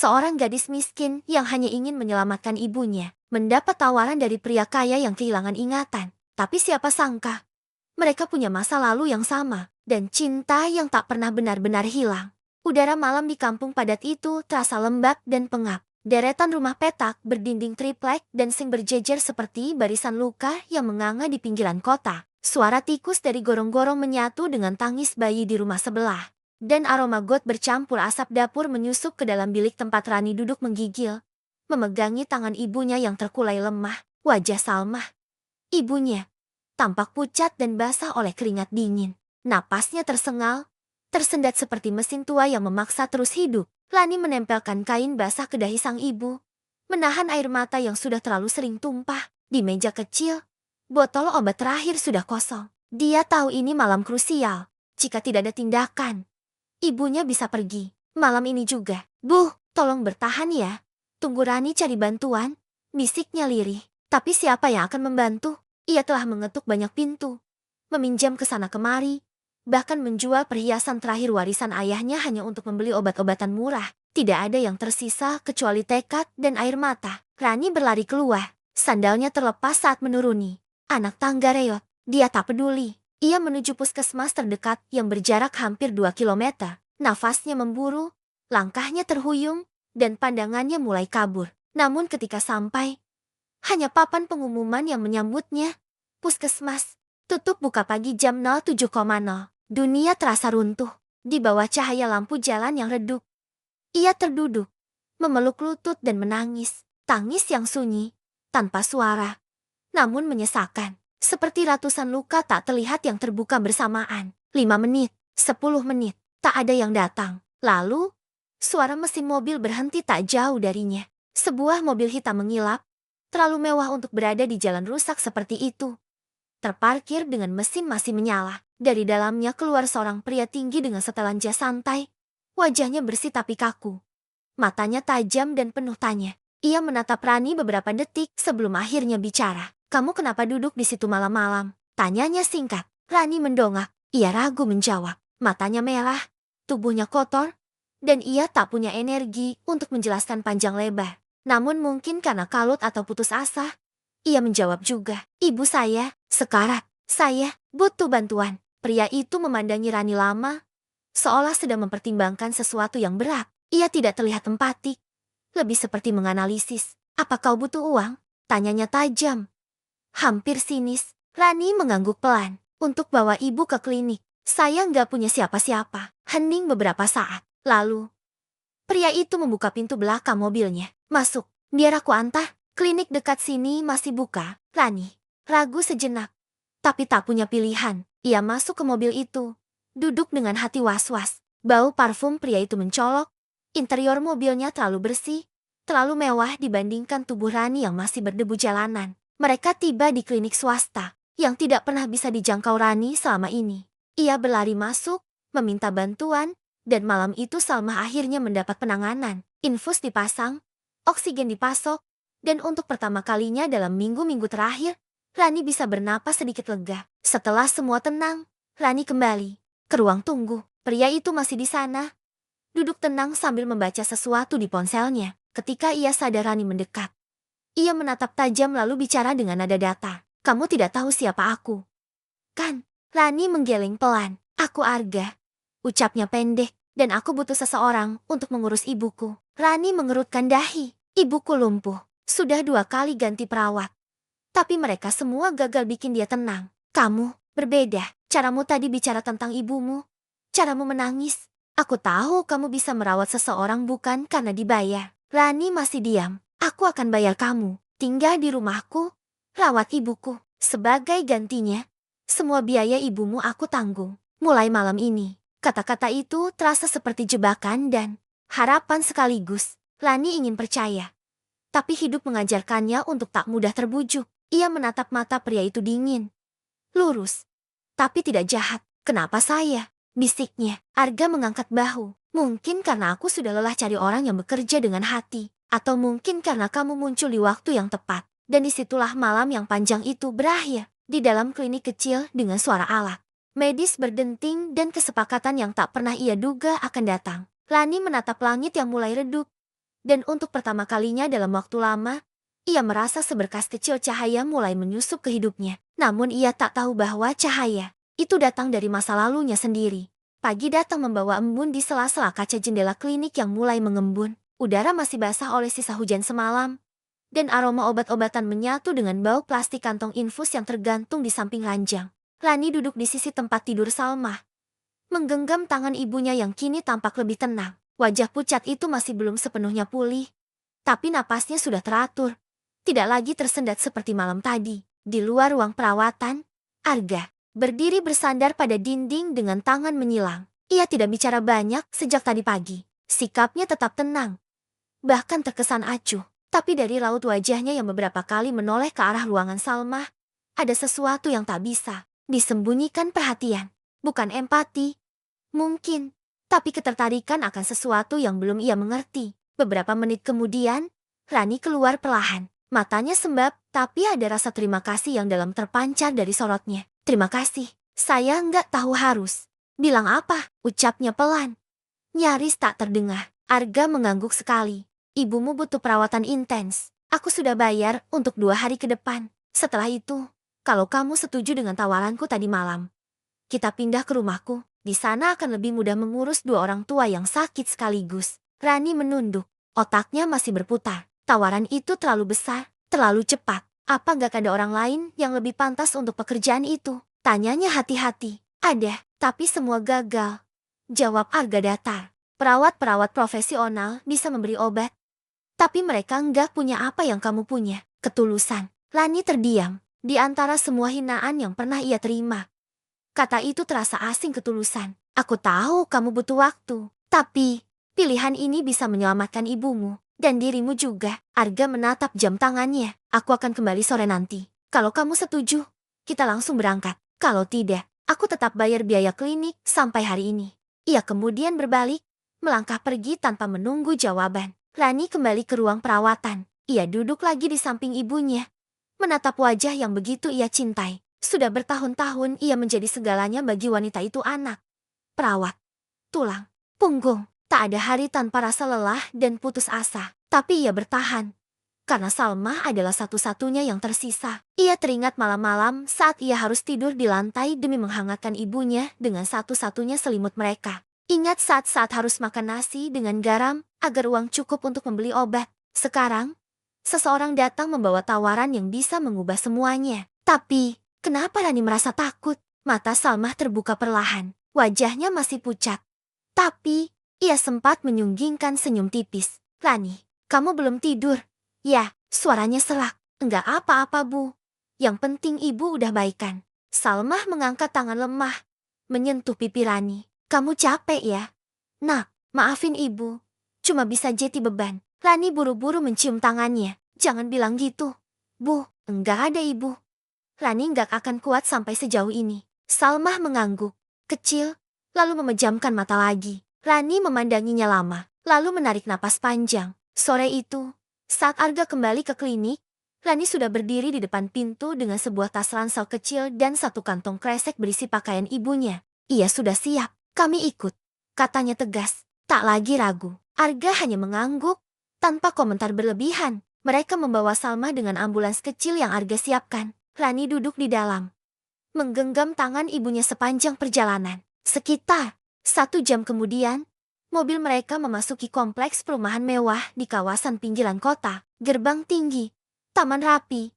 Seorang gadis miskin yang hanya ingin menyelamatkan ibunya, mendapat tawaran dari pria kaya yang kehilangan ingatan. Tapi siapa sangka, mereka punya masa lalu yang sama, dan cinta yang tak pernah benar-benar hilang. Udara malam di kampung padat itu terasa lembab dan pengap. Deretan rumah petak berdinding triplek dan sing berjejer seperti barisan luka yang menganga di pinggiran kota. Suara tikus dari gorong-gorong menyatu dengan tangis bayi di rumah sebelah. Dan aroma got bercampur asap dapur menyusup ke dalam bilik tempat Rani duduk menggigil. Memegangi tangan ibunya yang terkulai lemah. Wajah Salma, ibunya, tampak pucat dan basah oleh keringat dingin. Napasnya tersengal, tersendat seperti mesin tua yang memaksa terus hidup. Rani menempelkan kain basah ke dahi sang ibu, menahan air mata yang sudah terlalu sering tumpah. Di meja kecil, botol obat terakhir sudah kosong. Dia tahu ini malam krusial. Jika tidak ada tindakan, ibunya bisa pergi. Malam ini juga. "Bu, tolong bertahan ya. Tunggu Rani cari bantuan," bisiknya lirih. Tapi siapa yang akan membantu? Ia telah mengetuk banyak pintu, meminjam ke sana kemari, bahkan menjual perhiasan terakhir warisan ayahnya hanya untuk membeli obat-obatan murah. Tidak ada yang tersisa kecuali tekad dan air mata. Rani berlari keluar. Sandalnya terlepas saat menuruni anak tangga reot. Dia tak peduli. Ia menuju puskesmas terdekat yang berjarak hampir 2 kilometer. Nafasnya memburu, langkahnya terhuyung, dan pandangannya mulai kabur. Namun ketika sampai, hanya papan pengumuman yang menyambutnya. Puskesmas tutup buka pagi jam 07.00. Dunia terasa runtuh di bawah cahaya lampu jalan yang redup. Ia terduduk, memeluk lutut dan menangis. Tangis yang sunyi, tanpa suara, namun menyesakan. Seperti ratusan luka tak terlihat yang terbuka bersamaan. 5 menit, 10 menit, tak ada yang datang. Lalu, suara mesin mobil berhenti tak jauh darinya. Sebuah mobil hitam mengilap, terlalu mewah untuk berada di jalan rusak seperti itu. Terparkir dengan mesin masih menyala. Dari dalamnya keluar seorang pria tinggi dengan setelan jas santai. Wajahnya bersih tapi kaku. Matanya tajam dan penuh tanya. Ia menatap Rani beberapa detik sebelum akhirnya bicara. "Kamu kenapa duduk di situ malam-malam?" Tanyanya singkat. Rani mendongak. Ia ragu menjawab. Matanya merah, tubuhnya kotor, dan ia tak punya energi untuk menjelaskan panjang lebar. Namun mungkin karena kalut atau putus asa, ia menjawab juga. "Ibu saya, sekarat. Saya butuh bantuan." Pria itu memandangi Rani lama, seolah sedang mempertimbangkan sesuatu yang berat. Ia tidak terlihat empatik, lebih seperti menganalisis. "Apa kau butuh uang?" Tanyanya tajam, hampir sinis. Rani mengangguk pelan. "Untuk bawa ibu ke klinik." "Saya nggak punya siapa-siapa." Hening beberapa saat. Lalu, pria itu membuka pintu belakang mobilnya. "Masuk, biar aku antar." "Klinik dekat sini masih buka." Rani ragu sejenak, tapi tak punya pilihan. Ia masuk ke mobil itu, duduk dengan hati was-was. Bau parfum pria itu mencolok. Interior mobilnya terlalu bersih, terlalu mewah dibandingkan tubuh Rani yang masih berdebu jalanan. Mereka tiba di klinik swasta, yang tidak pernah bisa dijangkau Rani selama ini. Ia berlari masuk, meminta bantuan, dan malam itu Salma akhirnya mendapat penanganan. Infus dipasang, oksigen dipasok, dan untuk pertama kalinya dalam minggu-minggu terakhir, Rani bisa bernapas sedikit lega. Setelah semua tenang, Rani kembali ke ruang tunggu. Pria itu masih di sana, duduk tenang sambil membaca sesuatu di ponselnya. Ketika ia sadar Rani mendekat, ia menatap tajam lalu bicara dengan nada datar. "Kamu tidak tahu siapa aku, kan?" Rani menggeleng pelan. "Aku Arga," ucapnya pendek, "dan aku butuh seseorang untuk mengurus ibuku." Rani mengerutkan dahi. "Ibuku lumpuh. Sudah 2 kali ganti perawat. Tapi mereka semua gagal bikin dia tenang. Kamu berbeda. Caramu tadi bicara tentang ibumu. Caramu menangis. Aku tahu kamu bisa merawat seseorang bukan karena dibayar." Rani masih diam. "Aku akan bayar kamu. Tinggal di rumahku, rawat ibuku. Sebagai gantinya, semua biaya ibumu aku tanggung. Mulai malam ini." Kata-kata itu terasa seperti jebakan dan harapan sekaligus. Rani ingin percaya, tapi hidup mengajarkannya untuk tak mudah terbujuk. Ia menatap mata pria itu dingin, lurus, tapi tidak jahat. "Kenapa saya?" bisiknya. Arga mengangkat bahu. "Mungkin karena aku sudah lelah cari orang yang bekerja dengan hati. Atau mungkin karena kamu muncul di waktu yang tepat." Dan disitulah malam yang panjang itu berakhir. Di dalam klinik kecil dengan suara alat medis berdenting dan kesepakatan yang tak pernah ia duga akan datang. Rani menatap langit yang mulai redup. Dan untuk pertama kalinya dalam waktu lama, ia merasa seberkas kecil cahaya mulai menyusup ke hidupnya. Namun ia tak tahu bahwa cahaya itu datang dari masa lalunya sendiri. Pagi datang membawa embun di sela-sela kaca jendela klinik yang mulai mengembun. Udara masih basah oleh sisa hujan semalam. Dan aroma obat-obatan menyatu dengan bau plastik kantong infus yang tergantung di samping ranjang. Rani duduk di sisi tempat tidur Salma, menggenggam tangan ibunya yang kini tampak lebih tenang. Wajah pucat itu masih belum sepenuhnya pulih, tapi napasnya sudah teratur. Tidak lagi tersendat seperti malam tadi. Di luar ruang perawatan, Arga berdiri bersandar pada dinding dengan tangan menyilang. Ia tidak bicara banyak sejak tadi pagi. Sikapnya tetap tenang, bahkan terkesan acuh. Tapi dari raut wajahnya yang beberapa kali menoleh ke arah ruangan Salma, ada sesuatu yang tak bisa disembunyikan. Perhatian, bukan empati, mungkin, tapi ketertarikan akan sesuatu yang belum ia mengerti. Beberapa menit kemudian, Rani keluar perlahan. Matanya sembab, tapi ada rasa terima kasih yang dalam terpancar dari sorotnya. Terima kasih, saya nggak tahu harus bilang apa, ucapnya pelan. Nyaris tak terdengar. Arga mengangguk sekali. Ibumu butuh perawatan intens. Aku sudah bayar untuk 2 hari ke depan. Setelah itu, kalau kamu setuju dengan tawaranku tadi malam, kita pindah ke rumahku. Di sana akan lebih mudah mengurus 2 orang tua yang sakit sekaligus. Rani menunduk. Otaknya masih berputar. Tawaran itu terlalu besar, terlalu cepat. Apa gak ada orang lain yang lebih pantas untuk pekerjaan itu? Tanyanya hati-hati. Ada, tapi semua gagal. Jawab Arga datar. Perawat-perawat profesional bisa memberi obat, tapi mereka enggak punya apa yang kamu punya, ketulusan. Rani terdiam. Di antara semua hinaan yang pernah ia terima, kata itu terasa asing. Ketulusan. Aku tahu kamu butuh waktu, tapi pilihan ini bisa menyelamatkan ibumu dan dirimu juga. Arga menatap jam tangannya. Aku akan kembali sore nanti. Kalau kamu setuju, kita langsung berangkat. Kalau tidak, aku tetap bayar biaya klinik sampai hari ini. Ia kemudian berbalik, melangkah pergi tanpa menunggu jawaban. Rani kembali ke ruang perawatan. Ia duduk lagi di samping ibunya, menatap wajah yang begitu ia cintai. Sudah bertahun-tahun ia menjadi segalanya bagi wanita itu. Anak, perawat, tulang, punggung. Tak ada hari tanpa rasa lelah dan putus asa. Tapi ia bertahan, karena Salma adalah satu-satunya yang tersisa. Ia teringat malam-malam saat ia harus tidur di lantai demi menghangatkan ibunya dengan satu-satunya selimut mereka. Ingat saat-saat harus makan nasi dengan garam agar uang cukup untuk membeli obat. Sekarang, seseorang datang membawa tawaran yang bisa mengubah semuanya. Tapi, kenapa Rani merasa takut? Mata Salma terbuka perlahan. Wajahnya masih pucat, tapi ia sempat menyunggingkan senyum tipis. Rani, kamu belum tidur? Ya, suaranya serak. Enggak apa-apa, Bu. Yang penting ibu udah baikan. Salma mengangkat tangan lemah, menyentuh pipi Rani. Kamu capek ya? Nak, maafin ibu. Cuma bisa jadi beban. Rani buru-buru mencium tangannya. Jangan bilang gitu. Bu, enggak ada ibu. Rani enggak akan kuat sampai sejauh ini. Salma mengangguk kecil, lalu memejamkan mata lagi. Rani memandanginya lama, lalu menarik napas panjang. Sore itu, saat Arga kembali ke klinik, Rani sudah berdiri di depan pintu dengan sebuah tas ransel kecil dan satu kantong kresek berisi pakaian ibunya. Ia sudah siap. Kami ikut, katanya tegas. Tak lagi ragu. Arga hanya mengangguk, tanpa komentar berlebihan. Mereka membawa Salma dengan ambulans kecil yang Arga siapkan. Rani duduk di dalam, menggenggam tangan ibunya sepanjang perjalanan. Sekitar 1 jam kemudian, mobil mereka memasuki kompleks perumahan mewah di kawasan pinggiran kota. Gerbang tinggi, taman rapi,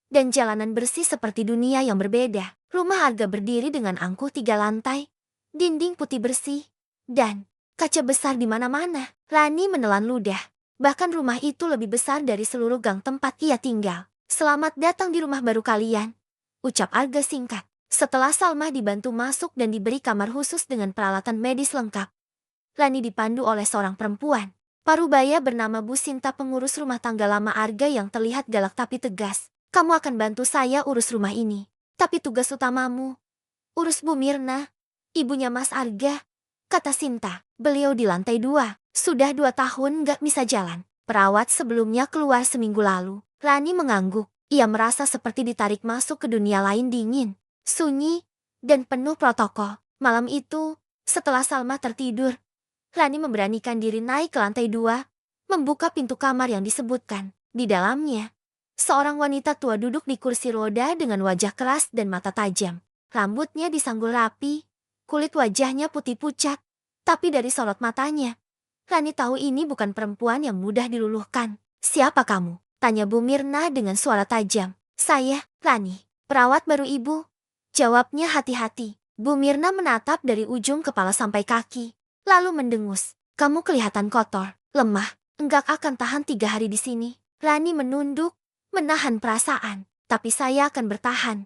dan jalanan bersih seperti dunia yang berbeda. Rumah Arga berdiri dengan angkuh 3 lantai, dinding putih bersih, dan kaca besar di mana-mana. Rani menelan ludah. Bahkan rumah itu lebih besar dari seluruh gang tempat ia tinggal. Selamat datang di rumah baru kalian, ucap Arga singkat. Setelah Salma dibantu masuk dan diberi kamar khusus dengan peralatan medis lengkap, Rani dipandu oleh seorang perempuan parubaya bernama Bu Sinta, pengurus rumah tangga lama Arga yang terlihat galak tapi tegas. Kamu akan bantu saya urus rumah ini, tapi tugas utamamu urus Bu Mirna, ibunya Mas Arga, kata Sinta. Beliau di lantai 2, sudah 2 tahun gak bisa jalan. Perawat sebelumnya keluar seminggu lalu. Rani mengangguk. Ia merasa seperti ditarik masuk ke dunia lain, dingin, sunyi, dan penuh protokol. Malam itu, setelah Salma tertidur, Rani memberanikan diri naik ke lantai 2, membuka pintu kamar yang disebutkan. Di dalamnya, seorang wanita tua duduk di kursi roda dengan wajah keras dan mata tajam. Rambutnya disanggul rapi, kulit wajahnya putih pucat. Tapi dari sorot matanya, Rani tahu ini bukan perempuan yang mudah diluluhkan. "Siapa kamu?" tanya Bu Mirna dengan suara tajam. "Saya, Rani, perawat baru ibu," jawabnya hati-hati. Bu Mirna menatap dari ujung kepala sampai kaki, lalu mendengus. "Kamu kelihatan kotor, lemah, enggak akan tahan 3 hari di sini." Rani menunduk, menahan perasaan. "Tapi saya akan bertahan,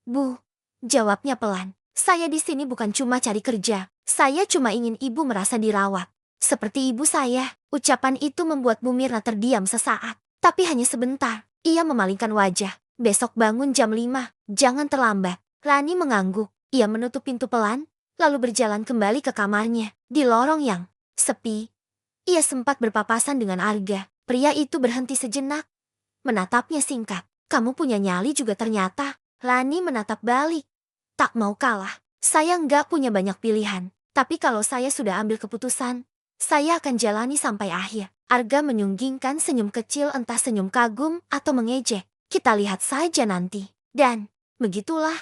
Bu," jawabnya pelan. "Saya di sini bukan cuma cari kerja. Saya cuma ingin ibu merasa dirawat seperti ibu saya." Ucapan itu membuat Bu Mirna terdiam sesaat. Tapi hanya sebentar. Ia memalingkan wajah. "Besok bangun jam 5, jangan terlambat." Rani mengangguk. Ia menutup pintu pelan, lalu berjalan kembali ke kamarnya. Di lorong yang sepi, ia sempat berpapasan dengan Arga. Pria itu berhenti sejenak, menatapnya singkat. "Kamu punya nyali juga ternyata." Rani menatap balik. "Tak mau kalah. Saya nggak punya banyak pilihan. Tapi kalau saya sudah ambil keputusan, saya akan jalani sampai akhir." Arga menyunggingkan senyum kecil, entah senyum kagum atau mengejek. "Kita lihat saja nanti." Dan begitulah,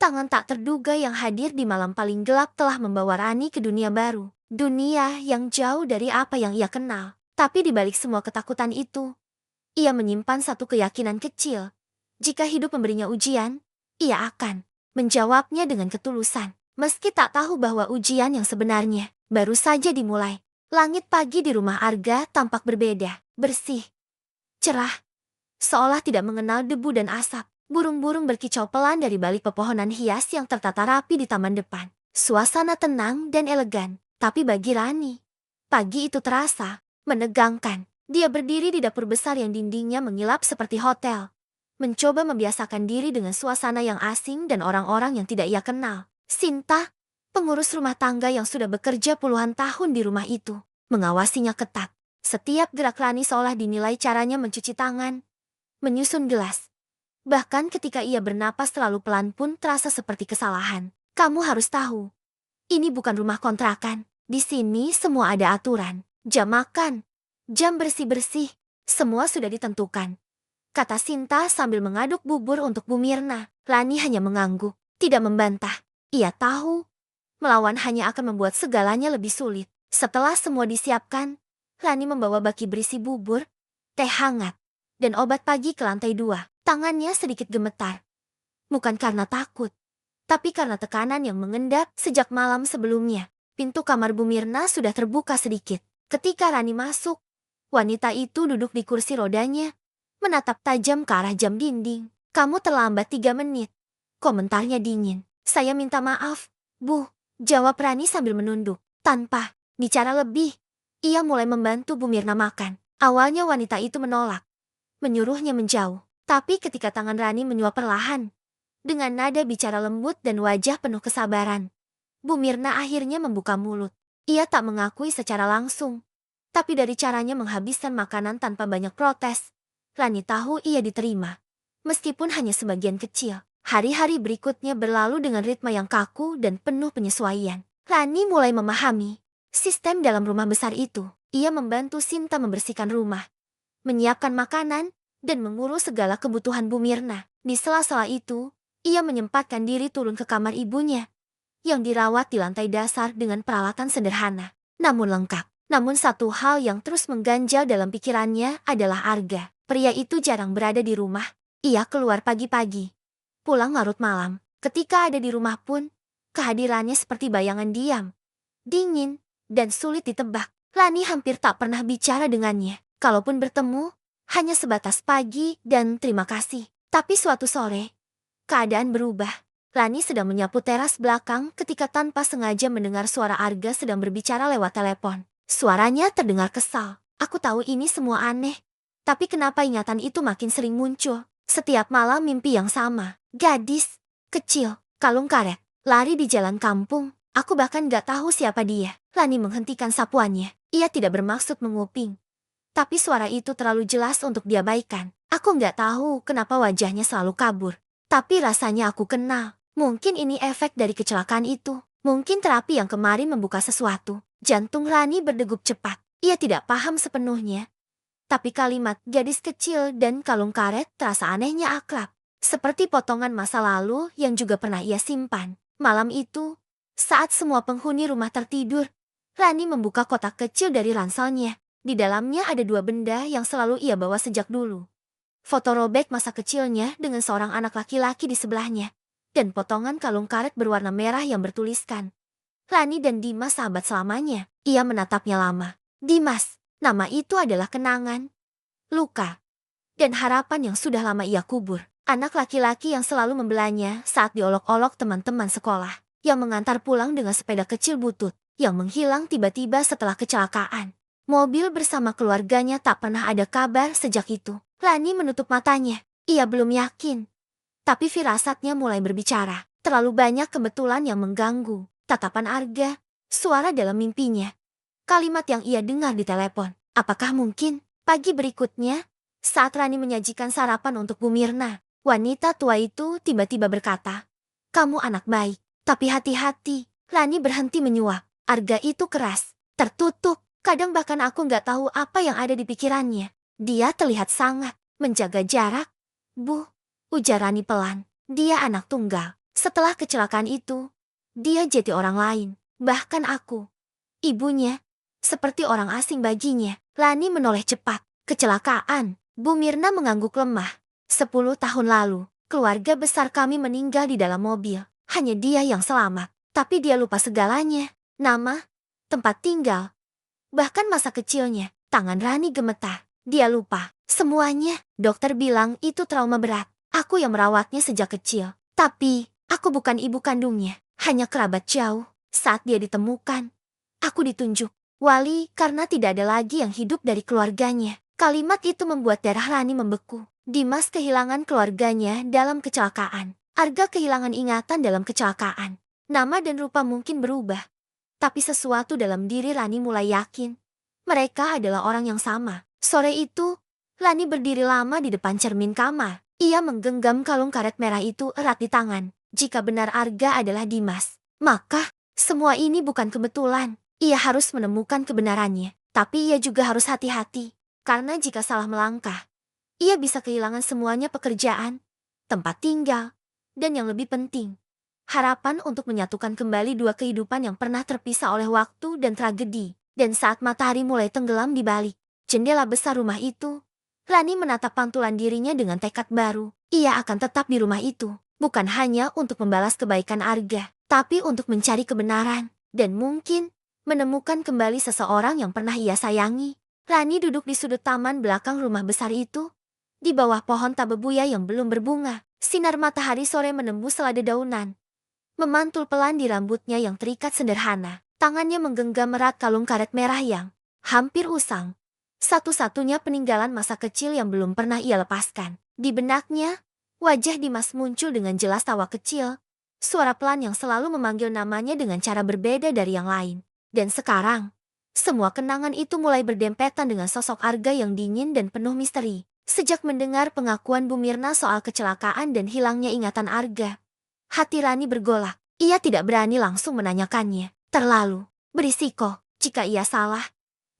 tangan tak terduga yang hadir di malam paling gelap telah membawa Rani ke dunia baru. Dunia yang jauh dari apa yang ia kenal. Tapi di balik semua ketakutan itu, ia menyimpan satu keyakinan kecil. Jika hidup memberinya ujian, ia akan menjawabnya dengan ketulusan. Meski tak tahu bahwa ujian yang sebenarnya baru saja dimulai. Langit pagi di rumah Arga tampak berbeda, bersih, cerah, seolah tidak mengenal debu dan asap. Burung-burung berkicau pelan dari balik pepohonan hias yang tertata rapi di taman depan. Suasana tenang dan elegan, tapi bagi Rani, pagi itu terasa menegangkan. Dia berdiri di dapur besar yang dindingnya mengilap seperti hotel, mencoba membiasakan diri dengan suasana yang asing dan orang-orang yang tidak ia kenal. Sinta, pengurus rumah tangga yang sudah bekerja puluhan tahun di rumah itu, mengawasinya ketat. Setiap gerak Rani seolah dinilai caranya mencuci tangan, menyusun gelas. Bahkan ketika ia bernapas terlalu pelan pun terasa seperti kesalahan. "Kamu harus tahu, ini bukan rumah kontrakan. Di sini semua ada aturan. Jam makan, jam bersih-bersih, semua sudah ditentukan," kata Sinta sambil mengaduk bubur untuk Bu Mirna. Rani hanya mengangguk, tidak membantah. Ia tahu, melawan hanya akan membuat segalanya lebih sulit. Setelah semua disiapkan, Rani membawa baki berisi bubur, teh hangat, dan obat pagi ke lantai 2. Tangannya sedikit gemetar. Bukan karena takut, tapi karena tekanan yang mengendap sejak malam sebelumnya. Pintu kamar Bu Mirna sudah terbuka sedikit. Ketika Rani masuk, wanita itu duduk di kursi rodanya, menatap tajam ke arah jam dinding. "Kamu terlambat 3 menit. Komentarnya dingin. "Saya minta maaf, Bu," jawab Rani sambil menunduk. Tanpa bicara lebih, ia mulai membantu Bu Mirna makan. Awalnya wanita itu menolak, menyuruhnya menjauh. Tapi ketika tangan Rani menyuap perlahan, dengan nada bicara lembut dan wajah penuh kesabaran, Bu Mirna akhirnya membuka mulut. Ia tak mengakui secara langsung, tapi dari caranya menghabiskan makanan tanpa banyak protes, Rani tahu ia diterima. Meskipun hanya sebagian kecil. Hari-hari berikutnya berlalu dengan ritme yang kaku dan penuh penyesuaian. Rani mulai memahami sistem dalam rumah besar itu. Ia membantu Sinta membersihkan rumah, menyiapkan makanan, dan mengurus segala kebutuhan Bu Mirna. Di sela-sela itu, ia menyempatkan diri turun ke kamar ibunya, yang dirawat di lantai dasar dengan peralatan sederhana, namun lengkap. Namun satu hal yang terus mengganjal dalam pikirannya adalah Arga. Pria itu jarang berada di rumah. Ia keluar pagi-pagi, pulang larut malam. Ketika ada di rumah pun, kehadirannya seperti bayangan diam, dingin, dan sulit ditebak. Rani hampir tak pernah bicara dengannya. Kalaupun bertemu, hanya sebatas pagi dan terima kasih. Tapi suatu sore, keadaan berubah. Rani sedang menyapu teras belakang ketika tanpa sengaja mendengar suara Arga sedang berbicara lewat telepon. Suaranya terdengar kesal. "Aku tahu ini semua aneh, tapi kenapa ingatan itu makin sering muncul? Setiap malam mimpi yang sama. Gadis kecil, kalung karet, lari di jalan kampung. Aku bahkan gak tahu siapa dia." Rani menghentikan sapuannya. Ia tidak bermaksud menguping, tapi suara itu terlalu jelas untuk diabaikan. "Aku gak tahu kenapa wajahnya selalu kabur, tapi rasanya aku kenal. Mungkin ini efek dari kecelakaan itu. Mungkin terapi yang kemarin membuka sesuatu." Jantung Rani berdegup cepat. Ia tidak paham sepenuhnya, tapi kalimat gadis kecil dan kalung karet terasa anehnya akrab. Seperti potongan masa lalu yang juga pernah ia simpan. Malam itu, saat semua penghuni rumah tertidur, Rani membuka kotak kecil dari ranselnya. Di dalamnya ada dua benda yang selalu ia bawa sejak dulu. Foto robek masa kecilnya dengan seorang anak laki-laki di sebelahnya. Dan potongan kalung karet berwarna merah yang bertuliskan, Rani dan Dimas sahabat selamanya. Ia menatapnya lama. Dimas, nama itu adalah kenangan, luka, dan harapan yang sudah lama ia kubur. Anak laki-laki yang selalu membelanya saat diolok-olok teman-teman sekolah. Yang mengantar pulang dengan sepeda kecil butut. Yang menghilang tiba-tiba setelah kecelakaan. Mobil bersama keluarganya tak pernah ada kabar sejak itu. Rani menutup matanya. Ia belum yakin. Tapi firasatnya mulai berbicara. Terlalu banyak kebetulan yang mengganggu. Tatapan Arga, suara dalam mimpinya. Kalimat yang ia dengar di telepon. Apakah mungkin pagi berikutnya, saat Rani menyajikan sarapan untuk Bu Mirna, wanita tua itu tiba-tiba berkata, "Kamu anak baik, tapi hati-hati." Rani berhenti menyuap. Arga itu keras, tertutup. Kadang bahkan aku nggak tahu apa yang ada di pikirannya. Dia terlihat sangat menjaga jarak. "Bu," ujar Rani pelan. Dia anak tunggal. Setelah kecelakaan itu, dia jadi orang lain. Bahkan aku, ibunya, seperti orang asing baginya. Rani menoleh cepat. Kecelakaan. Bu Mirna mengangguk lemah. 10 tahun lalu, keluarga besar kami meninggal di dalam mobil. Hanya dia yang selamat. Tapi dia lupa segalanya. Nama, tempat tinggal, bahkan masa kecilnya. Tangan Rani gemetar. Dia lupa semuanya. Dokter bilang itu trauma berat. Aku yang merawatnya sejak kecil. Tapi, aku bukan ibu kandungnya. Hanya kerabat jauh. Saat dia ditemukan, aku ditunjuk wali karena tidak ada lagi yang hidup dari keluarganya. Kalimat itu membuat darah Rani membeku. Dimas kehilangan keluarganya dalam kecelakaan. Arga kehilangan ingatan dalam kecelakaan. Nama dan rupa mungkin berubah. Tapi sesuatu dalam diri Rani mulai yakin. Mereka adalah orang yang sama. Sore itu, Rani berdiri lama di depan cermin kamar. Ia menggenggam kalung karet merah itu erat di tangan. Jika benar Arga adalah Dimas, maka semua ini bukan kebetulan. Ia harus menemukan kebenarannya. Tapi ia juga harus hati-hati. Karena jika salah melangkah, ia bisa kehilangan semuanya, pekerjaan, tempat tinggal, dan yang lebih penting, harapan untuk menyatukan kembali dua kehidupan yang pernah terpisah oleh waktu dan tragedi. Dan saat matahari mulai tenggelam di balik jendela besar rumah itu, Rani menatap pantulan dirinya dengan tekad baru. Ia akan tetap di rumah itu, bukan hanya untuk membalas kebaikan Arga, tapi untuk mencari kebenaran, dan mungkin menemukan kembali seseorang yang pernah ia sayangi. Rani duduk di sudut taman belakang rumah besar itu, di bawah pohon tabebuya yang belum berbunga. Sinar matahari sore menembus selada daunan, memantul pelan di rambutnya yang terikat sederhana. Tangannya menggenggam erat kalung karet merah yang hampir usang. Satu-satunya peninggalan masa kecil yang belum pernah ia lepaskan. Di benaknya, wajah Dimas muncul dengan jelas, tawa kecil. Suara pelan yang selalu memanggil namanya dengan cara berbeda dari yang lain. Dan sekarang, semua kenangan itu mulai berdempetan dengan sosok Arga yang dingin dan penuh misteri. Sejak mendengar pengakuan Bu Mirna soal kecelakaan dan hilangnya ingatan Arga, hati Rani bergolak. Ia tidak berani langsung menanyakannya. Terlalu berisiko. Jika ia salah,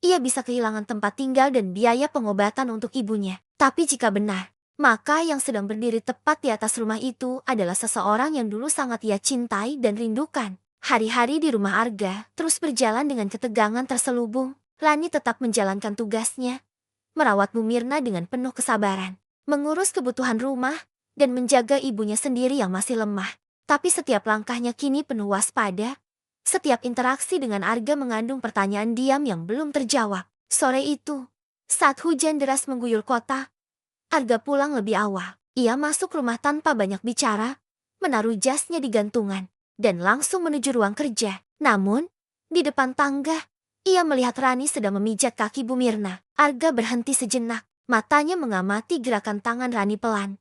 ia bisa kehilangan tempat tinggal dan biaya pengobatan untuk ibunya. Tapi jika benar, maka yang sedang berdiri tepat di atas rumah itu adalah seseorang yang dulu sangat ia cintai dan rindukan. Hari-hari di rumah Arga terus berjalan dengan ketegangan terselubung. Rani tetap menjalankan tugasnya, merawat Bu Mirna dengan penuh kesabaran, mengurus kebutuhan rumah, dan menjaga ibunya sendiri yang masih lemah. Tapi setiap langkahnya kini penuh waspada. Setiap interaksi dengan Arga mengandung pertanyaan diam yang belum terjawab. Sore itu, saat hujan deras mengguyur kota, Arga pulang lebih awal. Ia masuk rumah tanpa banyak bicara, menaruh jasnya di gantungan, dan langsung menuju ruang kerja. Namun, di depan tangga, ia melihat Rani sedang memijat kaki Bu Mirna. Arga berhenti sejenak, matanya mengamati gerakan tangan Rani pelan,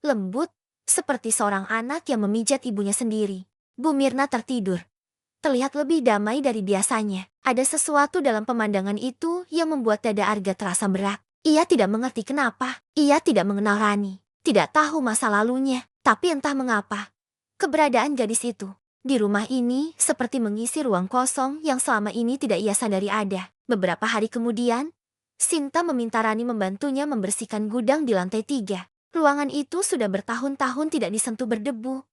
lembut, seperti seorang anak yang memijat ibunya sendiri. Bu Mirna tertidur, terlihat lebih damai dari biasanya. Ada sesuatu dalam pemandangan itu yang membuat dada Arga terasa berat. Ia tidak mengerti kenapa. Ia tidak mengenal Rani, tidak tahu masa lalunya. Tapi entah mengapa, keberadaan gadis itu Di rumah ini seperti mengisi ruang kosong yang selama ini tidak ia sadari ada. Beberapa hari kemudian, Sinta meminta Rani membantunya membersihkan gudang di lantai 3. Ruangan itu sudah bertahun-tahun tidak disentuh berdebu.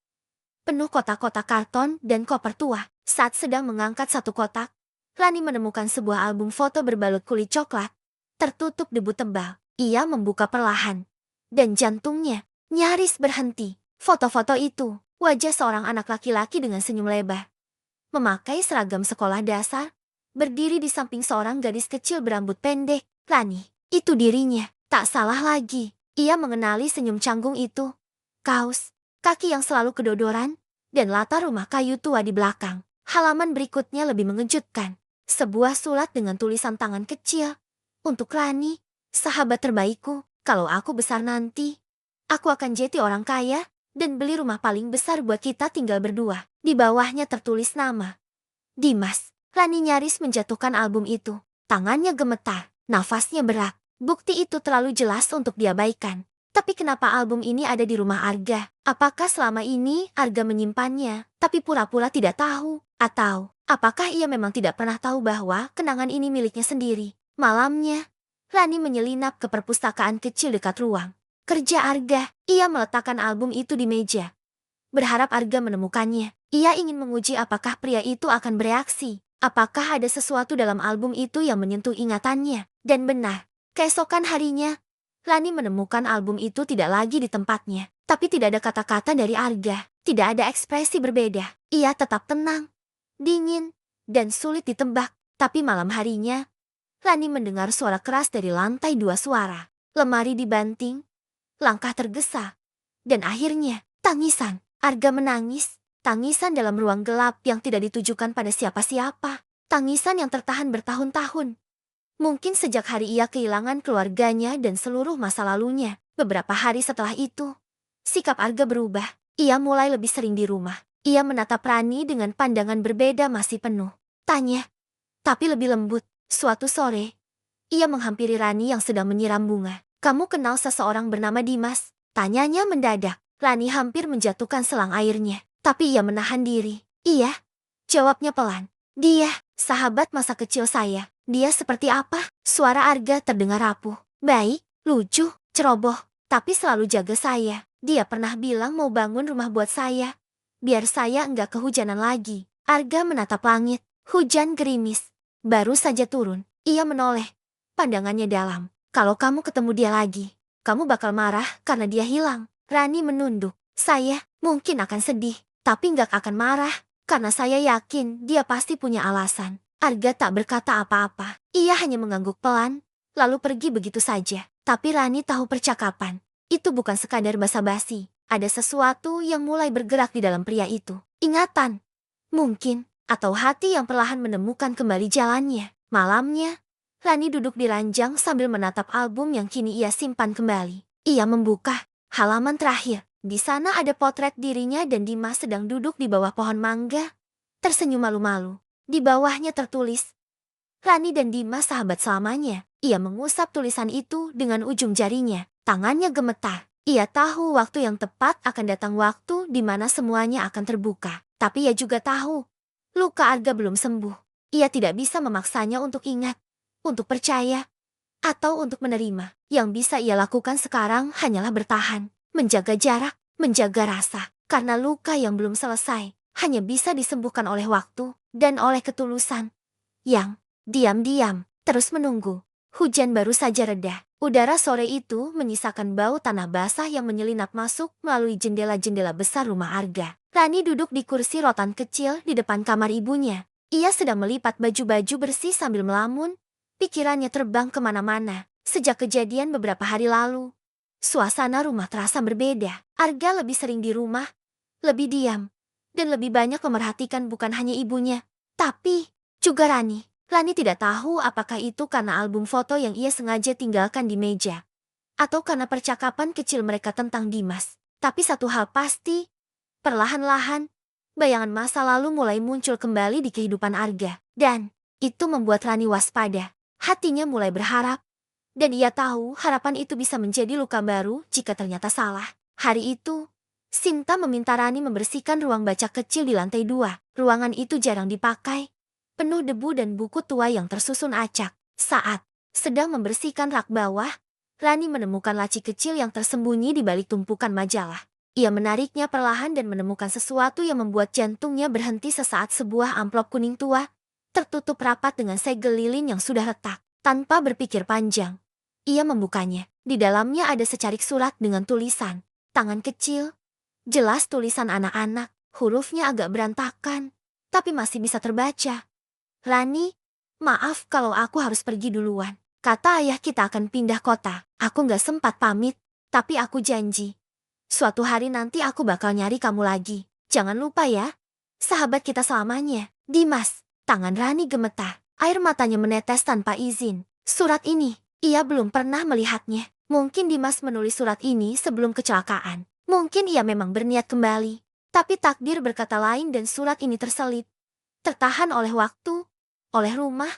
Penuh kotak-kotak karton dan koper tua. Saat sedang mengangkat satu kotak, Rani menemukan sebuah album foto berbalut kulit coklat, tertutup debu tebal. Ia membuka perlahan, dan jantungnya nyaris berhenti. Foto-foto itu, wajah seorang anak laki-laki dengan senyum lebar, memakai seragam sekolah dasar, berdiri di samping seorang gadis kecil berambut pendek. Rani, itu dirinya. Tak salah lagi. Ia mengenali senyum canggung itu. Kaos, kaki yang selalu kedodoran, dan latar rumah kayu tua di belakang. Halaman berikutnya lebih mengejutkan. Sebuah surat dengan tulisan tangan kecil. Untuk Rani, sahabat terbaikku, kalau aku besar nanti, aku akan jadi orang kaya dan beli rumah paling besar buat kita tinggal berdua. Di bawahnya tertulis nama Dimas. Rani nyaris menjatuhkan album itu. Tangannya gemetar, nafasnya berat. Bukti itu terlalu jelas untuk diabaikan. Tapi kenapa album ini ada di rumah Arga? Apakah selama ini Arga menyimpannya, tapi pura-pura tidak tahu? Atau, apakah ia memang tidak pernah tahu bahwa kenangan ini miliknya sendiri? Malamnya, Rani menyelinap ke perpustakaan kecil dekat ruang kerja Arga. Ia meletakkan album itu di meja, berharap Arga menemukannya. Ia ingin menguji apakah pria itu akan bereaksi. Apakah ada sesuatu dalam album itu yang menyentuh ingatannya. Dan benar, keesokan harinya, Rani menemukan album itu tidak lagi di tempatnya. Tapi tidak ada kata-kata dari Arga. Tidak ada ekspresi berbeda. Ia tetap tenang, dingin, dan sulit ditebak. Tapi malam harinya, Rani mendengar suara keras dari lantai 2 suara. Lemari dibanting, langkah tergesa, dan akhirnya, tangisan. Arga menangis, tangisan dalam ruang gelap yang tidak ditujukan pada siapa-siapa. Tangisan yang tertahan bertahun-tahun. Mungkin sejak hari ia kehilangan keluarganya dan seluruh masa lalunya. Beberapa hari setelah itu, sikap Arga berubah. Ia mulai lebih sering di rumah. Ia menatap Rani dengan pandangan berbeda masih penuh tanya, tapi lebih lembut. Suatu sore, ia menghampiri Rani yang sedang menyiram bunga. "Kamu kenal seseorang bernama Dimas?" Tanyanya mendadak. Rani hampir menjatuhkan selang airnya, tapi ia menahan diri. "Iya," jawabnya pelan. "Dia, sahabat masa kecil saya." "Dia seperti apa?" Suara Arga terdengar rapuh. "Baik, lucu, ceroboh, tapi selalu jaga saya. Dia pernah bilang mau bangun rumah buat saya, biar saya enggak kehujanan lagi." Arga menatap langit. Hujan gerimis baru saja turun. Ia menoleh, pandangannya dalam. "Kalau kamu ketemu dia lagi, kamu bakal marah karena dia hilang." Rani menunduk. "Saya mungkin akan sedih, tapi nggak akan marah, karena saya yakin dia pasti punya alasan." Arga tak berkata apa-apa. Ia hanya mengangguk pelan, lalu pergi begitu saja. Tapi Rani tahu percakapan itu bukan sekadar basa-basi. Ada sesuatu yang mulai bergerak di dalam pria itu. Ingatan, mungkin, atau hati yang perlahan menemukan kembali jalannya. Malamnya, Rani duduk di ranjang sambil menatap album yang kini ia simpan kembali. Ia membuka halaman terakhir. Di sana ada potret dirinya dan Dimas sedang duduk di bawah pohon mangga, tersenyum malu-malu. Di bawahnya tertulis, "Rani dan Dimas sahabat selamanya." Ia mengusap tulisan itu dengan ujung jarinya. Tangannya gemetar. Ia tahu waktu yang tepat akan datang, waktu di mana semuanya akan terbuka. Tapi ia juga tahu, luka Arga belum sembuh. Ia tidak bisa memaksanya untuk ingat, untuk percaya, atau untuk menerima. Yang bisa ia lakukan sekarang hanyalah bertahan, menjaga jarak, menjaga rasa. Karena luka yang belum selesai hanya bisa disembuhkan oleh waktu dan oleh ketulusan yang diam-diam terus menunggu. Hujan baru saja reda. Udara sore itu menyisakan bau tanah basah yang menyelinap masuk melalui jendela-jendela besar rumah Arga. Rani duduk di kursi rotan kecil di depan kamar ibunya. Ia sedang melipat baju-baju bersih sambil melamun. Pikirannya terbang kemana-mana. Sejak kejadian beberapa hari lalu, suasana rumah terasa berbeda. Arga lebih sering di rumah, lebih diam, dan lebih banyak memerhatikan bukan hanya ibunya, tapi juga Rani. Rani tidak tahu apakah itu karena album foto yang ia sengaja tinggalkan di meja, atau karena percakapan kecil mereka tentang Dimas. Tapi satu hal pasti, perlahan-lahan, bayangan masa lalu mulai muncul kembali di kehidupan Arga. Dan itu membuat Rani waspada. Hatinya mulai berharap, dan ia tahu harapan itu bisa menjadi luka baru jika ternyata salah. Hari itu, Sinta meminta Rani membersihkan ruang baca kecil di lantai 2. Ruangan itu jarang dipakai, penuh debu dan buku tua yang tersusun acak. Saat sedang membersihkan rak bawah, Rani menemukan laci kecil yang tersembunyi di balik tumpukan majalah. Ia menariknya perlahan dan menemukan sesuatu yang membuat jantungnya berhenti sesaat. Sebuah amplop kuning tua, tertutup rapat dengan segel lilin yang sudah retak. Tanpa berpikir panjang, ia membukanya. Di dalamnya ada secarik surat dengan tulisan tangan kecil. Jelas tulisan anak-anak, hurufnya agak berantakan, tapi masih bisa terbaca. Rani, maaf kalau aku harus pergi duluan. Kata ayah kita akan pindah kota. Aku gak sempat pamit, tapi aku janji. Suatu hari nanti aku bakal nyari kamu lagi. Jangan lupa ya, sahabat kita selamanya. Dimas, tangan Rani gemetar. Air matanya menetes tanpa izin. Surat ini, ia belum pernah melihatnya. Mungkin Dimas menulis surat ini sebelum kecelakaan. Mungkin ia memang berniat kembali. Tapi takdir berkata lain dan surat ini terselip. Tertahan oleh waktu, oleh rumah,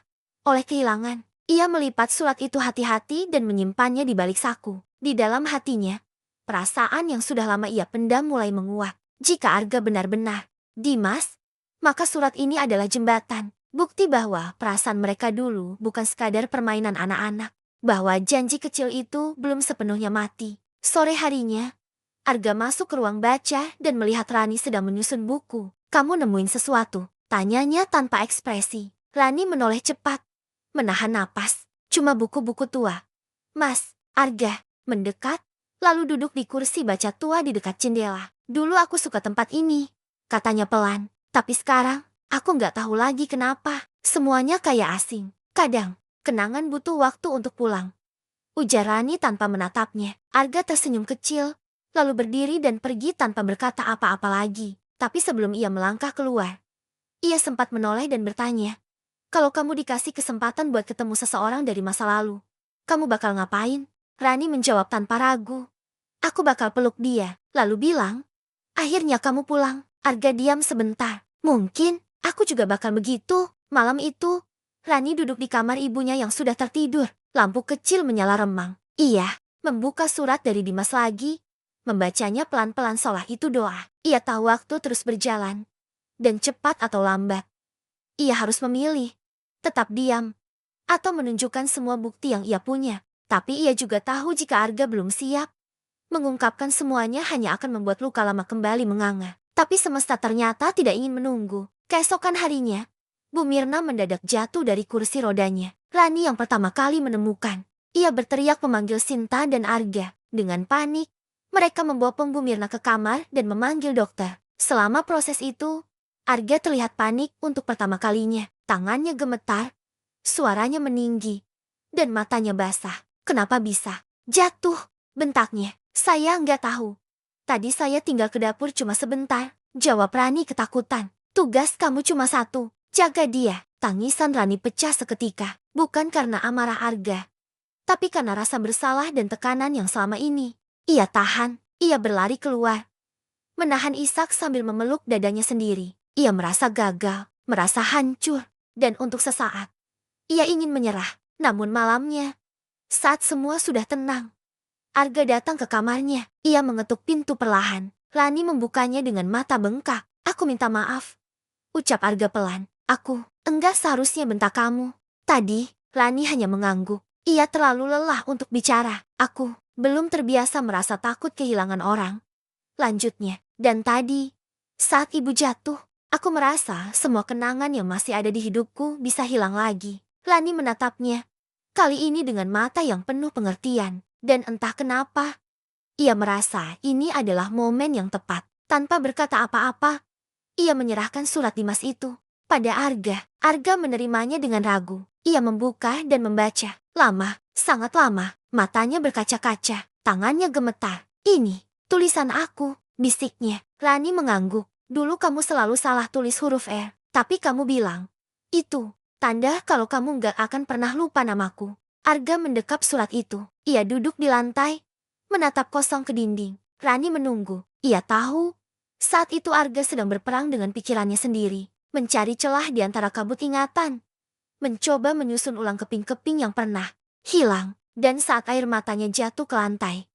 oleh kehilangan. Ia melipat surat itu hati-hati dan menyimpannya di balik saku. Di dalam hatinya, perasaan yang sudah lama ia pendam mulai menguat. Jika Arga benar-benar Dimas, maka surat ini adalah jembatan. Bukti bahwa perasaan mereka dulu bukan sekadar permainan anak-anak. Bahwa janji kecil itu belum sepenuhnya mati. Sore harinya, Arga masuk ke ruang baca dan melihat Rani sedang menyusun buku. Kamu nemuin sesuatu? Tanyanya tanpa ekspresi. Rani menoleh cepat, menahan napas. Cuma buku-buku tua. Mas, Arga mendekat, lalu duduk di kursi baca tua di dekat jendela. Dulu aku suka tempat ini, katanya pelan. Tapi sekarang, aku nggak tahu lagi kenapa. Semuanya kayak asing. Kadang, kenangan butuh waktu untuk pulang. Ujar Rani tanpa menatapnya. Arga tersenyum kecil, lalu berdiri dan pergi tanpa berkata apa-apa lagi. Tapi sebelum ia melangkah keluar, ia sempat menoleh dan bertanya, kalau kamu dikasih kesempatan buat ketemu seseorang dari masa lalu, kamu bakal ngapain? Rani menjawab tanpa ragu, aku bakal peluk dia. Lalu bilang, akhirnya kamu pulang. Arga diam sebentar. Mungkin, aku juga bakal begitu. Malam itu, Rani duduk di kamar ibunya yang sudah tertidur. Lampu kecil menyala remang. Ia membuka surat dari Dimas lagi. Membacanya pelan-pelan seolah itu doa. Ia tahu waktu terus berjalan. Dan cepat atau lambat, ia harus memilih. Tetap diam, atau menunjukkan semua bukti yang ia punya. Tapi ia juga tahu jika Arga belum siap. Mengungkapkan semuanya hanya akan membuat luka lama kembali menganga. Tapi semesta ternyata tidak ingin menunggu. Keesokan harinya, Bu Mirna mendadak jatuh dari kursi rodanya. Rani yang pertama kali menemukan. Ia berteriak memanggil Sinta dan Arga. Dengan panik, mereka membawa Bu Mirna ke kamar dan memanggil dokter. Selama proses itu, Arga terlihat panik untuk pertama kalinya. Tangannya gemetar, suaranya meninggi, dan matanya basah. Kenapa bisa jatuh? Bentaknya. Saya nggak tahu. Tadi saya tinggal ke dapur cuma sebentar, jawab Rani ketakutan. Tugas kamu cuma satu, jaga dia. Tangisan Rani pecah seketika, bukan karena amarah Arga, tapi karena rasa bersalah dan tekanan yang selama ini ia tahan. Ia berlari keluar, menahan isak sambil memeluk dadanya sendiri. Ia merasa gagal, merasa hancur, dan untuk sesaat, ia ingin menyerah. Namun malamnya, saat semua sudah tenang, Arga datang ke kamarnya. Ia mengetuk pintu perlahan. Rani membukanya dengan mata bengkak. Aku minta maaf, ucap Arga pelan. Aku enggak seharusnya bentak kamu. Tadi, Rani hanya mengangguk. Ia terlalu lelah untuk bicara. Aku belum terbiasa merasa takut kehilangan orang. Lanjutnya, dan tadi, saat ibu jatuh, aku merasa semua kenangan yang masih ada di hidupku bisa hilang lagi. Rani menatapnya, kali ini dengan mata yang penuh pengertian. Dan entah kenapa, ia merasa ini adalah momen yang tepat. Tanpa berkata apa-apa, ia menyerahkan surat Dimas itu pada Arga. Arga menerimanya dengan ragu. Ia membuka dan membaca. Lama, sangat lama, matanya berkaca-kaca, tangannya gemetar. Ini, tulisan aku, bisiknya. Rani mengangguk. Dulu kamu selalu salah tulis huruf R, tapi kamu bilang, itu tanda kalau kamu gak akan pernah lupa namaku. Arga mendekap surat itu. Ia duduk di lantai, menatap kosong ke dinding. Rani menunggu. Ia tahu, saat itu Arga sedang berperang dengan pikirannya sendiri. Mencari celah di antara kabut ingatan. Mencoba menyusun ulang keping-keping yang pernah hilang. Dan saat air matanya jatuh ke lantai,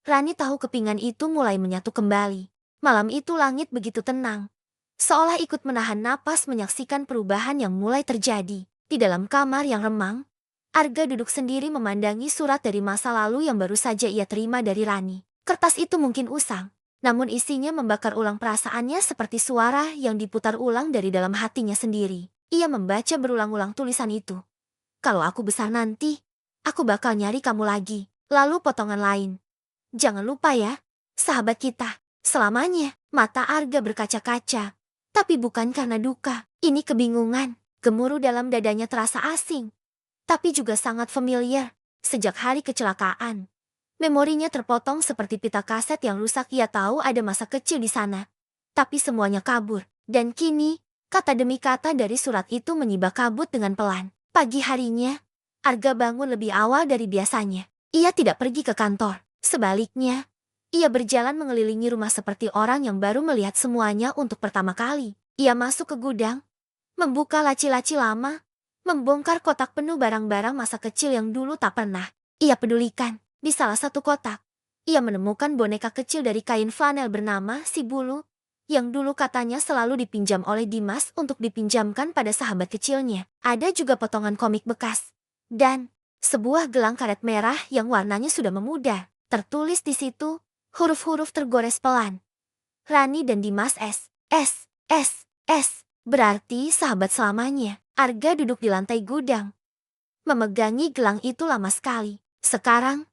Rani tahu kepingan itu mulai menyatu kembali. Malam itu langit begitu tenang. Seolah ikut menahan napas menyaksikan perubahan yang mulai terjadi. Di dalam kamar yang remang, Arga duduk sendiri memandangi surat dari masa lalu yang baru saja ia terima dari Rani. Kertas itu mungkin usang, namun isinya membakar ulang perasaannya seperti suara yang diputar ulang dari dalam hatinya sendiri. Ia membaca berulang-ulang tulisan itu. Kalau aku besar nanti, aku bakal nyari kamu lagi. Lalu potongan lain. Jangan lupa ya, sahabat kita, selamanya. Mata Arga berkaca-kaca. Tapi bukan karena duka, ini kebingungan. Gemuruh dalam dadanya terasa asing, tapi juga sangat familiar. Sejak hari kecelakaan, memorinya terpotong seperti pita kaset yang rusak. Ia tahu ada masa kecil di sana, tapi semuanya kabur. Dan kini, kata demi kata dari surat itu menyibak kabut dengan pelan. Pagi harinya, Arga bangun lebih awal dari biasanya. Ia tidak pergi ke kantor. Sebaliknya, ia berjalan mengelilingi rumah seperti orang yang baru melihat semuanya untuk pertama kali. Ia masuk ke gudang, membuka laci-laci lama, membongkar kotak penuh barang-barang masa kecil yang dulu tak pernah ia pedulikan. Di salah satu kotak, ia menemukan boneka kecil dari kain flanel bernama Si Bulu, yang dulu katanya selalu dipinjam oleh Dimas untuk dipinjamkan pada sahabat kecilnya. Ada juga potongan komik bekas, dan sebuah gelang karet merah yang warnanya sudah memudar. Tertulis di situ, huruf-huruf tergores pelan. Rani dan Dimas S. Berarti sahabat selamanya. Arga duduk di lantai gudang, memegangi gelang itu lama sekali. Sekarang,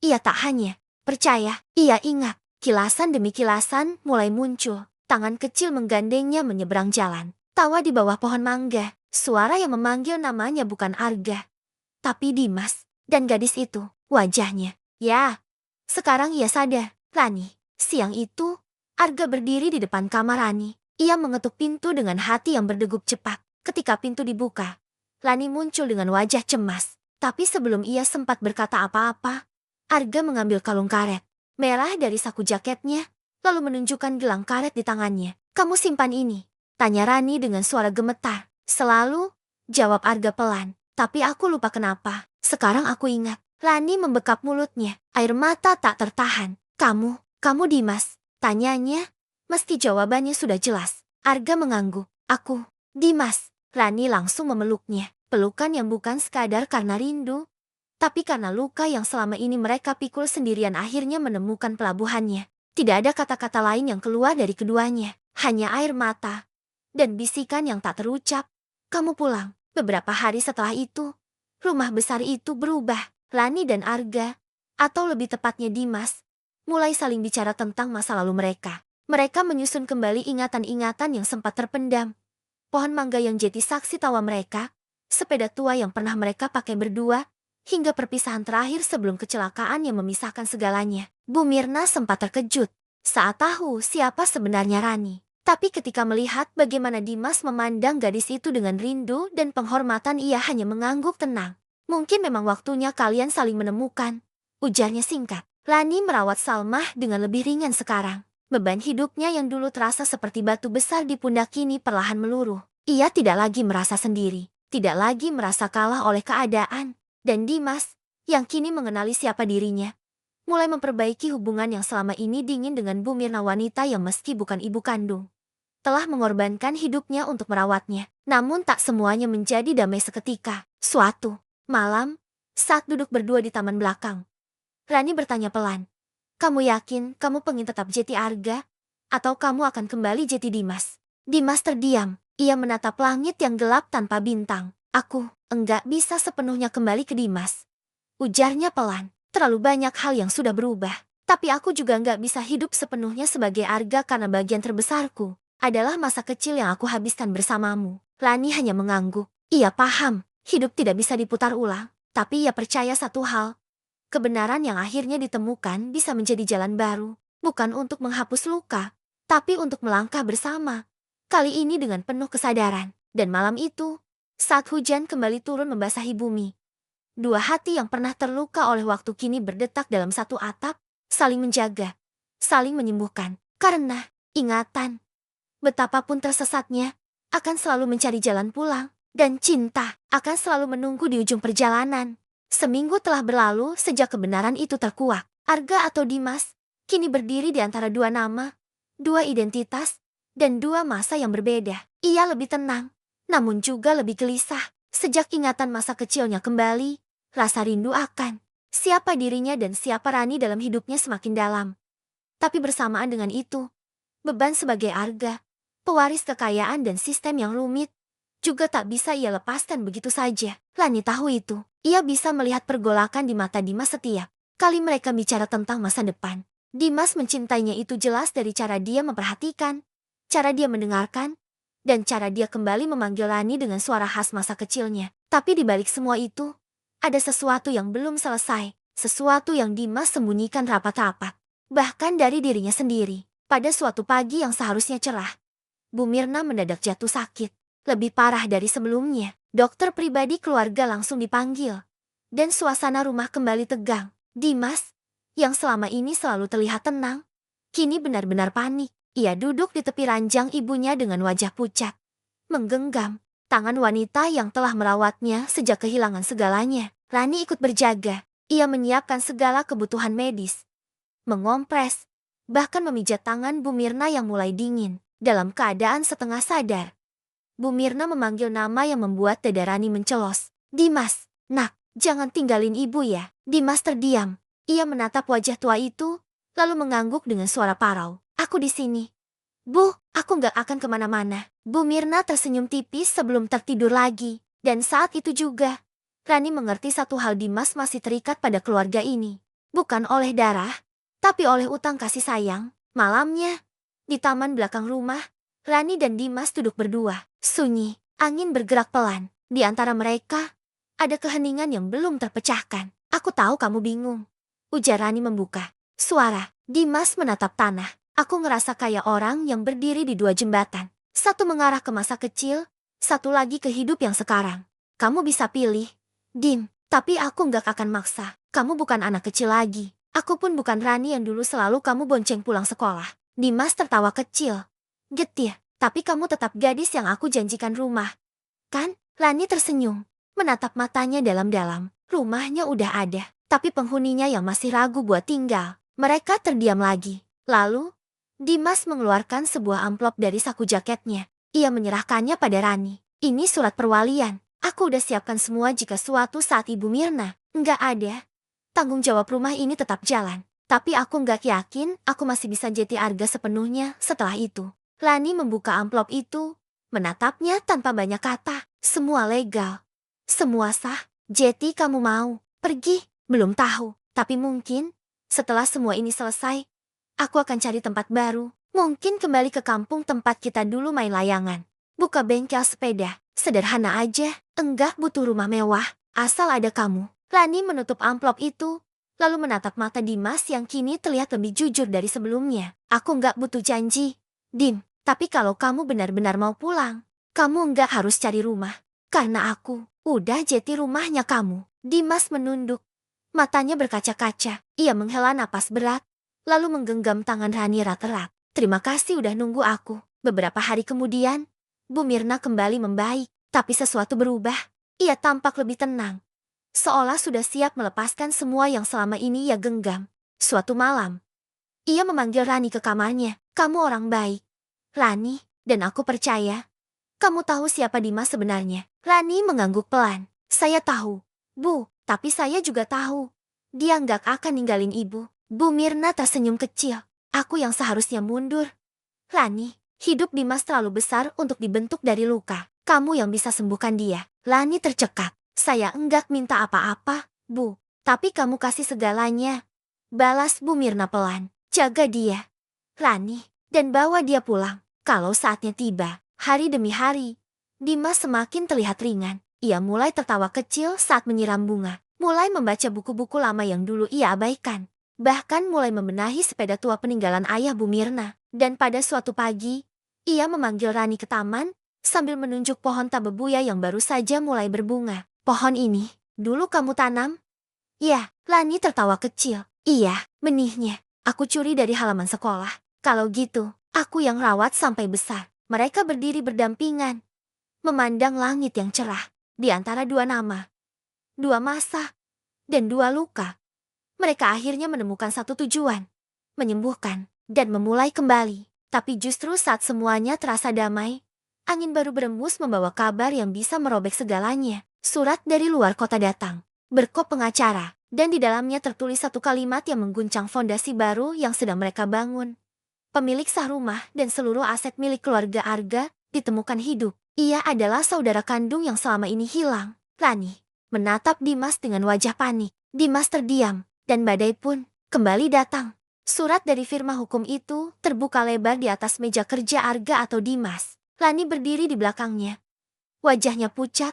ia tak hanya percaya, ia ingat. Kilasan demi kilasan mulai muncul. Tangan kecil menggandengnya menyeberang jalan. Tawa di bawah pohon mangga. Suara yang memanggil namanya bukan Arga, tapi Dimas. Dan gadis itu, wajahnya. Ya, sekarang ia sadar. Rani. Siang itu, Arga berdiri di depan kamar Rani. Ia mengetuk pintu dengan hati yang berdegup cepat. Ketika pintu dibuka, Rani muncul dengan wajah cemas. Tapi sebelum ia sempat berkata apa-apa, Arga mengambil kalung karet merah dari saku jaketnya, lalu menunjukkan gelang karet di tangannya. Kamu simpan ini? Tanya Rani dengan suara gemetar. Selalu, jawab Arga pelan. Tapi aku lupa kenapa. Sekarang aku ingat. Rani membekap mulutnya. Air mata tak tertahan. Kamu Dimas? Tanyanya. Meski jawabannya sudah jelas. Arga mengangguk. Aku, Dimas. Rani langsung memeluknya. Pelukan yang bukan sekadar karena rindu, tapi karena luka yang selama ini mereka pikul sendirian akhirnya menemukan pelabuhannya. Tidak ada kata-kata lain yang keluar dari keduanya. Hanya air mata dan bisikan yang tak terucap. Kamu pulang. Beberapa hari setelah itu, rumah besar itu berubah. Rani dan Arga, atau lebih tepatnya Dimas, mulai saling bicara tentang masa lalu mereka. Mereka menyusun kembali ingatan-ingatan yang sempat terpendam. Pohon mangga yang jadi saksi tawa mereka, sepeda tua yang pernah mereka pakai berdua, hingga perpisahan terakhir sebelum kecelakaan yang memisahkan segalanya. Bu Mirna sempat terkejut saat tahu siapa sebenarnya Rani. Tapi ketika melihat bagaimana Dimas memandang gadis itu dengan rindu dan penghormatan, ia hanya mengangguk tenang. Mungkin memang waktunya kalian saling menemukan, ujarnya singkat. Rani merawat Salmah dengan lebih ringan sekarang. Beban hidupnya yang dulu terasa seperti batu besar di pundak kini perlahan meluruh. Ia tidak lagi merasa sendiri, tidak lagi merasa kalah oleh keadaan. Dan Dimas, yang kini mengenali siapa dirinya, mulai memperbaiki hubungan yang selama ini dingin dengan Bu Mirna, wanita yang meski bukan ibu kandung, telah mengorbankan hidupnya untuk merawatnya. Namun tak semuanya menjadi damai seketika. Suatu malam, saat duduk berdua di taman belakang, Rani bertanya pelan, kamu yakin kamu pengen tetap jadi Arga? Atau kamu akan kembali jadi Dimas? Dimas terdiam. Ia menatap langit yang gelap tanpa bintang. Aku enggak bisa sepenuhnya kembali ke Dimas, ujarnya pelan. Terlalu banyak hal yang sudah berubah. Tapi aku juga enggak bisa hidup sepenuhnya sebagai Arga karena bagian terbesarku adalah masa kecil yang aku habiskan bersamamu. Rani hanya mengangguk. Ia paham, hidup tidak bisa diputar ulang. Tapi ia percaya satu hal. Kebenaran yang akhirnya ditemukan bisa menjadi jalan baru. Bukan untuk menghapus luka, tapi untuk melangkah bersama. Kali ini dengan penuh kesadaran. Dan malam itu, saat hujan kembali turun membasahi bumi, dua hati yang pernah terluka oleh waktu kini berdetak dalam satu atap, saling menjaga, saling menyembuhkan. Karena ingatan, betapapun tersesatnya, akan selalu mencari jalan pulang. Dan cinta akan selalu menunggu di ujung perjalanan. Seminggu telah berlalu sejak kebenaran itu terkuak. Arga atau Dimas, kini berdiri di antara dua nama, dua identitas, dan dua masa yang berbeda. Ia lebih tenang, namun juga lebih gelisah. Sejak ingatan masa kecilnya kembali, rasa rindu akan siapa dirinya dan siapa Rani dalam hidupnya semakin dalam. Tapi bersamaan dengan itu, beban sebagai Arga, pewaris kekayaan dan sistem yang rumit, juga tak bisa ia lepaskan begitu saja. Rani tahu itu. Ia bisa melihat pergolakan di mata Dimas setiap kali mereka bicara tentang masa depan. Dimas mencintainya itu jelas dari cara dia memperhatikan, cara dia mendengarkan, dan cara dia kembali memanggil Rani dengan suara khas masa kecilnya. Tapi di balik semua itu, ada sesuatu yang belum selesai, sesuatu yang Dimas sembunyikan rapat-rapat. Bahkan dari dirinya sendiri. Pada suatu pagi yang seharusnya cerah, Bu Mirna mendadak jatuh sakit. Lebih parah dari sebelumnya. Dokter pribadi keluarga langsung dipanggil. Dan suasana rumah kembali tegang. Dimas, yang selama ini selalu terlihat tenang, kini benar-benar panik. Ia duduk di tepi ranjang ibunya dengan wajah pucat, menggenggam tangan wanita yang telah merawatnya sejak kehilangan segalanya. Rani ikut berjaga. Ia menyiapkan segala kebutuhan medis, mengompres, bahkan memijat tangan Bu Mirna yang mulai dingin. Dalam keadaan setengah sadar, Bu Mirna memanggil nama yang membuat dada Rani mencelos. Dimas, nak, jangan tinggalin ibu ya. Dimas terdiam. Ia menatap wajah tua itu, lalu mengangguk dengan suara parau. Aku di sini. Bu, aku gak akan kemana-mana. Bu Mirna tersenyum tipis sebelum tertidur lagi. Dan saat itu juga, Rani mengerti satu hal, Dimas masih terikat pada keluarga ini. Bukan oleh darah, tapi oleh utang kasih sayang. Malamnya, di taman belakang rumah, Rani dan Dimas duduk berdua. Sunyi, angin bergerak pelan. Di antara mereka, ada keheningan yang belum terpecahkan. Aku tahu kamu bingung, ujar Rani membuka suara. Dimas menatap tanah. Aku ngerasa kayak orang yang berdiri di dua jembatan. Satu mengarah ke masa kecil, satu lagi ke hidup yang sekarang. Kamu bisa pilih, Dim, tapi aku gak akan maksa. Kamu bukan anak kecil lagi. Aku pun bukan Rani yang dulu selalu kamu bonceng pulang sekolah. Dimas tertawa kecil. Getir, tapi kamu tetap gadis yang aku janjikan rumah. Kan? Rani tersenyum, menatap matanya dalam-dalam. Rumahnya udah ada, tapi penghuninya yang masih ragu buat tinggal. Mereka terdiam lagi. Lalu, Dimas mengeluarkan sebuah amplop dari saku jaketnya. Ia menyerahkannya pada Rani. Ini surat perwalian. Aku udah siapkan semua jika suatu saat Ibu Mirna nggak ada. Tanggung jawab rumah ini tetap jalan. Tapi aku nggak yakin aku masih bisa jadi Arga sepenuhnya setelah itu. Rani membuka amplop itu, menatapnya tanpa banyak kata. Semua legal. Semua sah. Jeti, kamu mau pergi? Belum tahu. Tapi mungkin, setelah semua ini selesai, aku akan cari tempat baru. Mungkin kembali ke kampung tempat kita dulu main layangan. Buka bengkel sepeda. Sederhana aja. Enggak butuh rumah mewah. Asal ada kamu. Rani menutup amplop itu, lalu menatap mata Dimas yang kini terlihat lebih jujur dari sebelumnya. Aku nggak butuh janji, Dim. Tapi kalau kamu benar-benar mau pulang, kamu nggak harus cari rumah. Karena aku udah jadi rumahnya kamu. Dimas menunduk. Matanya berkaca-kaca. Ia menghela napas berat, lalu menggenggam tangan Rani erat-erat. Terima kasih udah nunggu aku. Beberapa hari kemudian, Bu Mirna kembali membaik. Tapi sesuatu berubah. Ia tampak lebih tenang, seolah sudah siap melepaskan semua yang selama ini ia genggam. Suatu malam, ia memanggil Rani ke kamarnya. Kamu orang baik, Rani, dan aku percaya kamu tahu siapa Dimas sebenarnya. Rani mengangguk pelan. Saya tahu, Bu, tapi saya juga tahu dia nggak akan ninggalin ibu. Bu Mirna tersenyum kecil. Aku yang seharusnya mundur. Rani, hidup Dimas terlalu besar untuk dibentuk dari luka. Kamu yang bisa sembuhkan dia. Rani tercekat. Saya enggak minta apa-apa, Bu. Tapi kamu kasih segalanya. Balas Bu Mirna pelan. Jaga dia, Rani, dan bawa dia pulang. Kalau saatnya tiba, hari demi hari, Dimas semakin terlihat ringan. Ia mulai tertawa kecil saat menyiram bunga. Mulai membaca buku-buku lama yang dulu ia abaikan. Bahkan mulai membenahi sepeda tua peninggalan ayah Bu Mirna. Dan pada suatu pagi, ia memanggil Rani ke taman, sambil menunjuk pohon tabebuya yang baru saja mulai berbunga. Pohon ini, dulu kamu tanam? Ya, Rani tertawa kecil. Iya, benihnya. Aku curi dari halaman sekolah. Kalau gitu, aku yang rawat sampai besar. Mereka berdiri berdampingan, memandang langit yang cerah. Di antara dua nama, dua masa, dan dua luka, Mereka akhirnya menemukan satu tujuan, menyembuhkan, dan memulai kembali. Tapi justru saat semuanya terasa damai, angin baru berembus membawa kabar yang bisa merobek segalanya. Surat dari luar kota datang, berkop pengacara, dan di dalamnya tertulis satu kalimat yang mengguncang fondasi baru yang sedang mereka bangun. Pemilik sah rumah dan seluruh aset milik keluarga Arga ditemukan hidup. Ia adalah saudara kandung yang selama ini hilang. Rani menatap Dimas dengan wajah panik. Dimas terdiam, dan badai pun kembali datang. Surat dari firma hukum itu terbuka lebar di atas meja kerja Arga atau Dimas. Rani berdiri di belakangnya. Wajahnya pucat.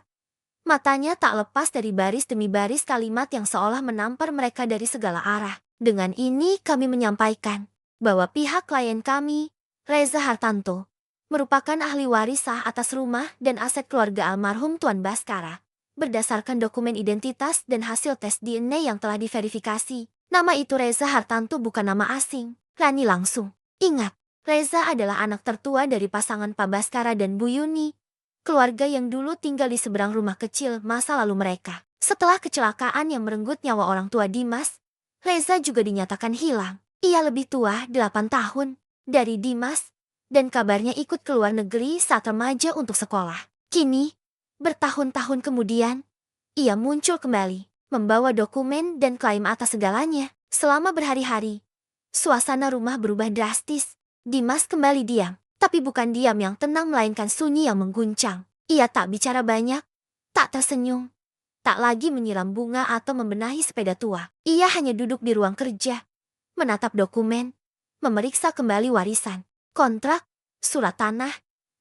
Matanya tak lepas dari baris demi baris kalimat yang seolah menampar mereka dari segala arah. Dengan ini kami menyampaikan bahwa pihak klien kami, Reza Hartanto, merupakan ahli waris sah atas rumah dan aset keluarga almarhum Tuan Baskara. Berdasarkan dokumen identitas dan hasil tes DNA yang telah diverifikasi, nama itu Reza Hartanto bukan nama asing. Rani langsung ingat, Reza adalah anak tertua dari pasangan Pak Baskara dan Bu Yuni, keluarga yang dulu tinggal di seberang rumah kecil masa lalu mereka. Setelah kecelakaan yang merenggut nyawa orang tua Dimas, Reza juga dinyatakan hilang. Ia lebih tua 8 tahun dari Dimas, dan kabarnya ikut ke luar negeri saat remaja untuk sekolah. Kini, bertahun-tahun kemudian, ia muncul kembali, membawa dokumen dan klaim atas segalanya. Selama berhari-hari, suasana rumah berubah drastis. Dimas kembali diam, tapi bukan diam yang tenang melainkan sunyi yang mengguncang. Ia tak bicara banyak, tak tersenyum, tak lagi menyiram bunga atau membenahi sepeda tua. Ia hanya duduk di ruang kerja, menatap dokumen, memeriksa kembali warisan, kontrak, surat tanah,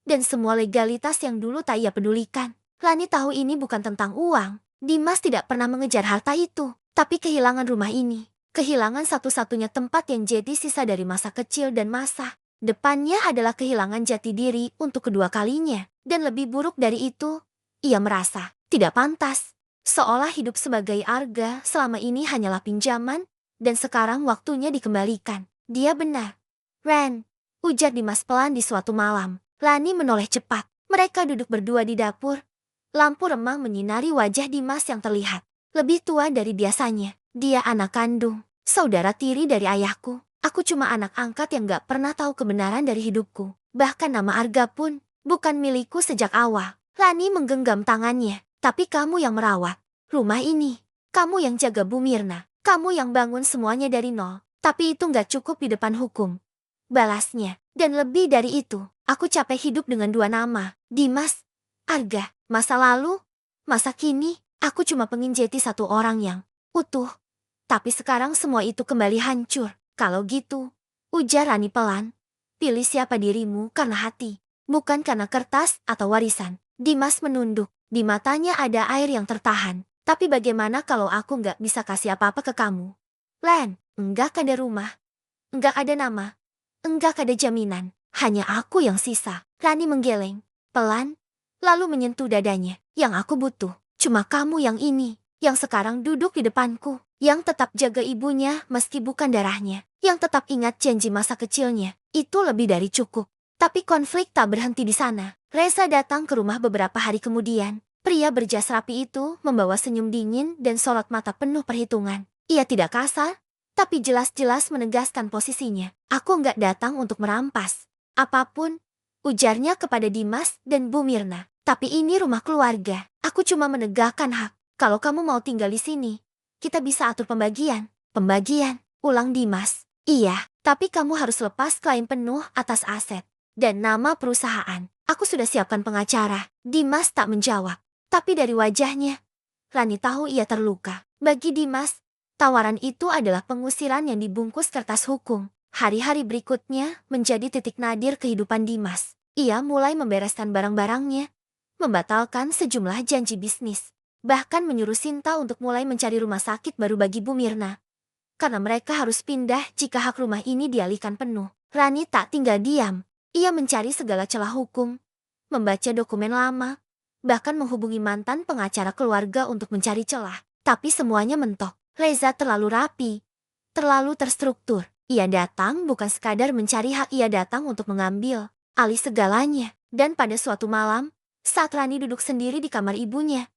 dan semua legalitas yang dulu tak ia pedulikan. Rani tahu ini bukan tentang uang. Dimas tidak pernah mengejar harta itu, tapi kehilangan rumah ini. Kehilangan satu-satunya tempat yang jadi sisa dari masa kecil dan masa depannya adalah kehilangan jati diri untuk kedua kalinya. Dan lebih buruk dari itu, ia merasa tidak pantas. Seolah hidup sebagai Arga selama ini hanyalah pinjaman, dan sekarang waktunya dikembalikan. Dia benar. Ren, ujar Dimas pelan di suatu malam. Rani menoleh cepat. Mereka duduk berdua di dapur. Lampu remang menyinari wajah Dimas yang terlihat lebih tua dari biasanya. Dia anak kandung, saudara tiri dari ayahku. Aku cuma anak angkat yang gak pernah tahu kebenaran dari hidupku. Bahkan nama Arga pun bukan milikku sejak awal. Rani menggenggam tangannya. Tapi kamu yang merawat rumah ini. Kamu yang jaga Bu Mirna. Kamu yang bangun semuanya dari nol. Tapi itu gak cukup di depan hukum, balasnya. Dan lebih dari itu, aku capek hidup dengan dua nama, Dimas, Arga. Masa lalu, masa kini, aku cuma pengen jadi satu orang yang utuh. Tapi sekarang semua itu kembali hancur. Kalau gitu, ujar Rani pelan, pilih siapa dirimu karena hati, bukan karena kertas atau warisan. Dimas menunduk, di matanya ada air yang tertahan. Tapi bagaimana kalau aku nggak bisa kasih apa-apa ke kamu? Len, enggak ada rumah, enggak ada nama, enggak ada jaminan. Hanya aku yang sisa. Rani menggeleng, pelan, lalu menyentuh dadanya. Yang aku butuh, cuma kamu yang ini, yang sekarang duduk di depanku, yang tetap jaga ibunya meski bukan darahnya, yang tetap ingat janji masa kecilnya. Itu lebih dari cukup. Tapi konflik tak berhenti di sana. Reza datang ke rumah beberapa hari kemudian. Pria berjas rapi itu membawa senyum dingin dan sorot mata penuh perhitungan. Ia tidak kasar, tapi jelas-jelas menegaskan posisinya. Aku nggak datang untuk merampas apapun, ujarnya kepada Dimas dan Bu Mirna. Tapi ini rumah keluarga. Aku cuma menegakkan hak. Kalau kamu mau tinggal di sini, kita bisa atur pembagian. Pembagian, ulang Dimas. Iya, tapi kamu harus lepas klaim penuh atas aset dan nama perusahaan. Aku sudah siapkan pengacara. Dimas tak menjawab. Tapi dari wajahnya, Rani tahu ia terluka. Bagi Dimas, tawaran itu adalah pengusiran yang dibungkus kertas hukum. Hari-hari berikutnya menjadi titik nadir kehidupan Dimas. Ia mulai membereskan barang-barangnya, membatalkan sejumlah janji bisnis, bahkan menyuruh Sinta untuk mulai mencari rumah sakit baru bagi Bu Mirna. Karena mereka harus pindah jika hak rumah ini dialihkan penuh. Rani tak tinggal diam. Ia mencari segala celah hukum, membaca dokumen lama, bahkan menghubungi mantan pengacara keluarga untuk mencari celah. Tapi semuanya mentok. Reza terlalu rapi, terlalu terstruktur. Ia datang bukan sekadar mencari hak, ia datang untuk mengambil alih segalanya. Dan pada suatu malam, saat Rani duduk sendiri di kamar ibunya,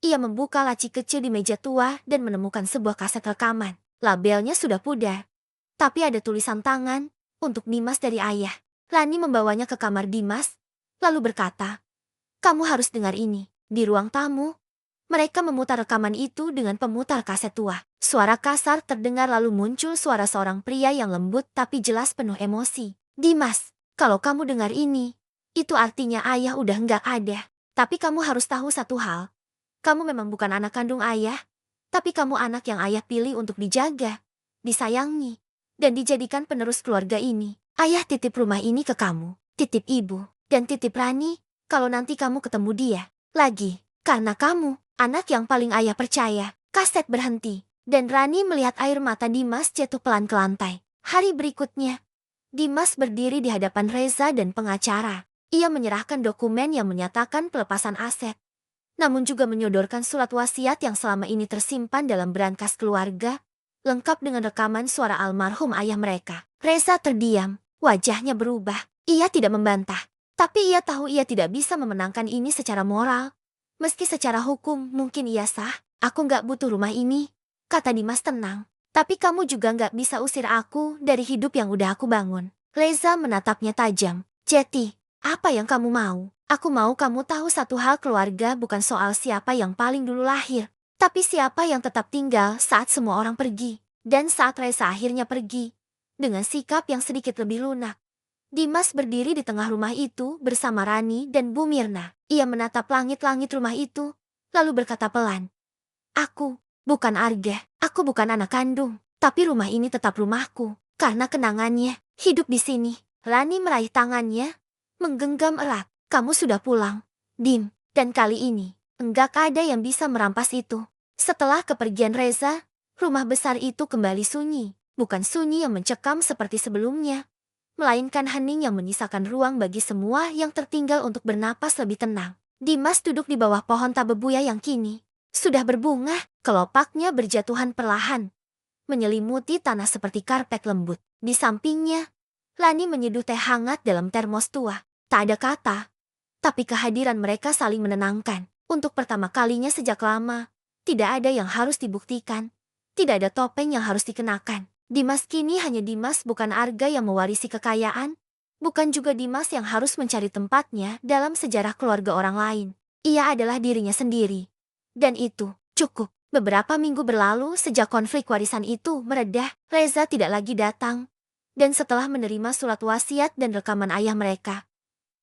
ia membuka laci kecil di meja tua dan menemukan sebuah kaset rekaman. Labelnya sudah pudar. Tapi ada tulisan tangan, untuk Dimas dari ayah. Rani membawanya ke kamar Dimas, lalu berkata, "Kamu harus dengar ini." Di ruang tamu, mereka memutar rekaman itu dengan pemutar kaset tua. Suara kasar terdengar lalu muncul suara seorang pria yang lembut tapi jelas penuh emosi. "Dimas, kalau kamu dengar ini, itu artinya ayah udah nggak ada. Tapi kamu harus tahu satu hal. Kamu memang bukan anak kandung ayah, tapi kamu anak yang ayah pilih untuk dijaga, disayangi, dan dijadikan penerus keluarga ini. Ayah titip rumah ini ke kamu, titip ibu, dan titip Rani, kalau nanti kamu ketemu dia lagi. Karena kamu, anak yang paling ayah percaya." Kaset berhenti, dan Rani melihat air mata Dimas jatuh pelan ke lantai. Hari berikutnya, Dimas berdiri di hadapan Reza dan pengacara. Ia menyerahkan dokumen yang menyatakan pelepasan aset, namun juga menyodorkan surat wasiat yang selama ini tersimpan dalam berangkas keluarga, lengkap dengan rekaman suara almarhum ayah mereka. Reza terdiam, wajahnya berubah. Ia tidak membantah, tapi ia tahu ia tidak bisa memenangkan ini secara moral. Meski secara hukum mungkin ia sah. "Aku nggak butuh rumah ini," kata Dimas tenang. "Tapi kamu juga nggak bisa usir aku dari hidup yang udah aku bangun." Reza menatapnya tajam. "Jeti, apa yang kamu mau? Aku mau kamu tahu satu hal, keluarga bukan soal siapa yang paling dulu lahir, tapi siapa yang tetap tinggal saat semua orang pergi." Dan saat Reza akhirnya pergi, dengan sikap yang sedikit lebih lunak, Dimas berdiri di tengah rumah itu bersama Rani dan Bu Mirna. Ia menatap langit-langit rumah itu, lalu berkata pelan, "Aku bukan Arga, aku bukan anak kandung, tapi rumah ini tetap rumahku, karena kenangannya hidup di sini." Rani meraih tangannya, menggenggam erat. "Kamu sudah pulang, Dim, dan kali ini, enggak ada yang bisa merampas itu." Setelah kepergian Reza, rumah besar itu kembali sunyi, bukan sunyi yang mencekam seperti sebelumnya, melainkan hening yang menyisakan ruang bagi semua yang tertinggal untuk bernapas lebih tenang. Dimas duduk di bawah pohon tabebuya yang kini sudah berbunga, kelopaknya berjatuhan perlahan, menyelimuti tanah seperti karpet lembut. Di sampingnya, Lani menyeduh teh hangat dalam termos tua. Tak ada kata, tapi kehadiran mereka saling menenangkan. Untuk pertama kalinya sejak lama, tidak ada yang harus dibuktikan, tidak ada topeng yang harus dikenakan. Dimas kini hanya Dimas, bukan Arga yang mewarisi kekayaan, bukan juga Dimas yang harus mencari tempatnya dalam sejarah keluarga orang lain. Ia adalah dirinya sendiri. Dan itu cukup. Beberapa minggu berlalu sejak konflik warisan itu meredah, Reza tidak lagi datang. Dan setelah menerima surat wasiat dan rekaman ayah mereka,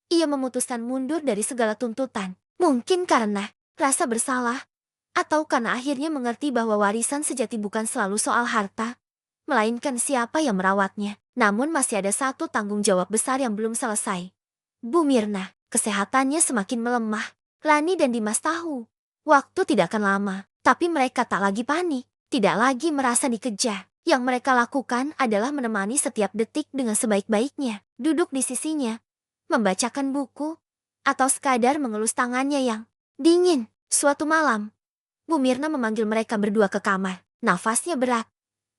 ia memutuskan mundur dari segala tuntutan. Mungkin karena rasa bersalah, atau karena akhirnya mengerti bahwa warisan sejati bukan selalu soal harta, melainkan siapa yang merawatnya. Namun masih ada satu tanggung jawab besar yang belum selesai. Bu Mirna, kesehatannya semakin melemah. Rani dan Dimas tahu, waktu tidak akan lama, tapi mereka tak lagi panik, tidak lagi merasa dikejar. Yang mereka lakukan adalah menemani setiap detik dengan sebaik-baiknya, duduk di sisinya, membacakan buku, atau sekadar mengelus tangannya yang dingin. Suatu malam, Bu Mirna memanggil mereka berdua ke kamar. Nafasnya berat,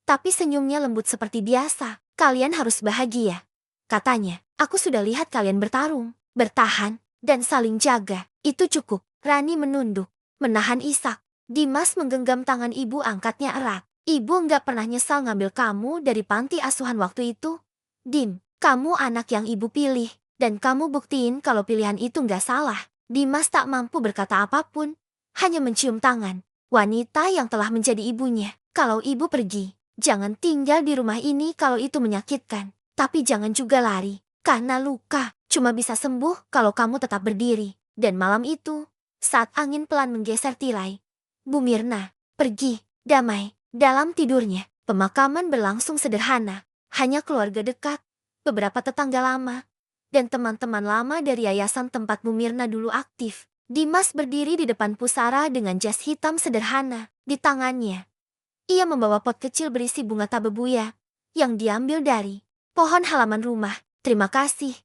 tapi senyumnya lembut seperti biasa. "Kalian harus bahagia," katanya. "Aku sudah lihat kalian bertarung, bertahan, dan saling jaga. Itu cukup." Rani menunduk, menahan isak. Dimas menggenggam tangan ibu angkatnya erat. "Ibu nggak pernah nyesal ngambil kamu dari panti asuhan waktu itu. Dim, kamu anak yang ibu pilih, dan kamu buktiin kalau pilihan itu nggak salah." Dimas tak mampu berkata apapun, hanya mencium tangan wanita yang telah menjadi ibunya. "Kalau ibu pergi, jangan tinggal di rumah ini kalau itu menyakitkan. Tapi jangan juga lari, karena luka cuma bisa sembuh kalau kamu tetap berdiri." Dan malam itu, saat angin pelan menggeser tirai, Bu Mirna pergi, damai, dalam tidurnya. Pemakaman berlangsung sederhana, hanya keluarga dekat, beberapa tetangga lama, dan teman-teman lama dari yayasan tempat Bu Mirna dulu aktif. Dimas berdiri di depan pusara dengan jas hitam sederhana. Di tangannya, ia membawa pot kecil berisi bunga tabebuya yang diambil dari pohon halaman rumah. "Terima kasih,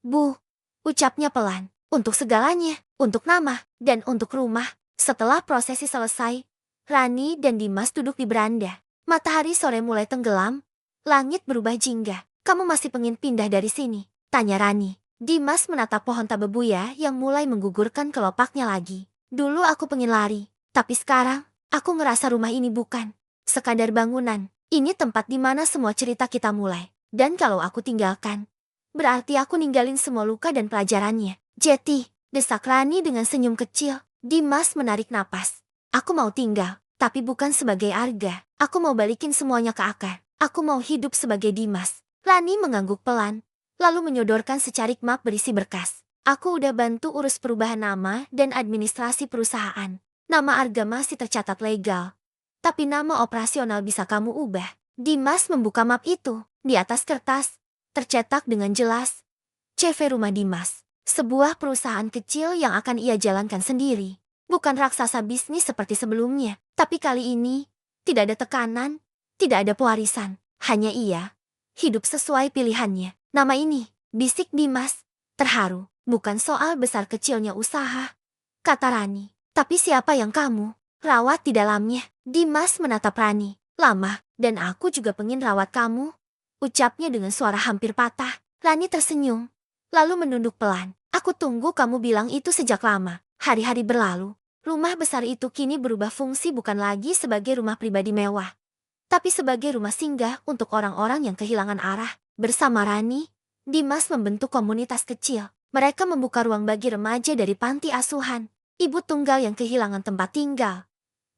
Bu," ucapnya pelan. "Untuk segalanya, untuk nama, dan untuk rumah." Setelah prosesi selesai, Rani dan Dimas duduk di beranda. Matahari sore mulai tenggelam, langit berubah jingga. "Kamu masih pengen pindah dari sini?" tanya Rani. Dimas menatap pohon tabebuya yang mulai menggugurkan kelopaknya lagi. "Dulu aku pengen lari, tapi sekarang aku ngerasa rumah ini bukan Sekadar bangunan. Ini tempat di mana semua cerita kita mulai. Dan kalau aku tinggalkan, berarti aku ninggalin semua luka dan pelajarannya. Jetty, desak Rani dengan senyum kecil. Dimas menarik napas. Aku mau tinggal, tapi bukan sebagai Arga. Aku mau balikin semuanya ke akar. Aku mau hidup sebagai Dimas. Rani mengangguk pelan, lalu menyodorkan secarik map berisi berkas. Aku udah bantu urus perubahan nama dan administrasi perusahaan. Nama Arga masih tercatat legal, tapi nama operasional bisa kamu ubah. Dimas membuka map itu. Di atas kertas, tercetak dengan jelas, CV Rumah Dimas. Sebuah perusahaan kecil yang akan ia jalankan sendiri. Bukan raksasa bisnis seperti sebelumnya. Tapi kali ini, tidak ada tekanan, tidak ada pewarisan. Hanya ia, hidup sesuai pilihannya. Nama ini, bisik Dimas, terharu. Bukan soal besar kecilnya usaha, kata Rani. Tapi siapa yang kamu rawat di dalamnya? Dimas menatap Rani. Lama, dan aku juga pengen rawat kamu, ucapnya dengan suara hampir patah. Rani tersenyum, lalu menunduk pelan. Aku tunggu kamu bilang itu sejak lama. Hari-hari berlalu. Rumah besar itu kini berubah fungsi bukan lagi sebagai rumah pribadi mewah, tapi sebagai rumah singgah untuk orang-orang yang kehilangan arah. Bersama Rani, Dimas membentuk komunitas kecil. Mereka membuka ruang bagi remaja dari panti asuhan, ibu tunggal yang kehilangan tempat tinggal,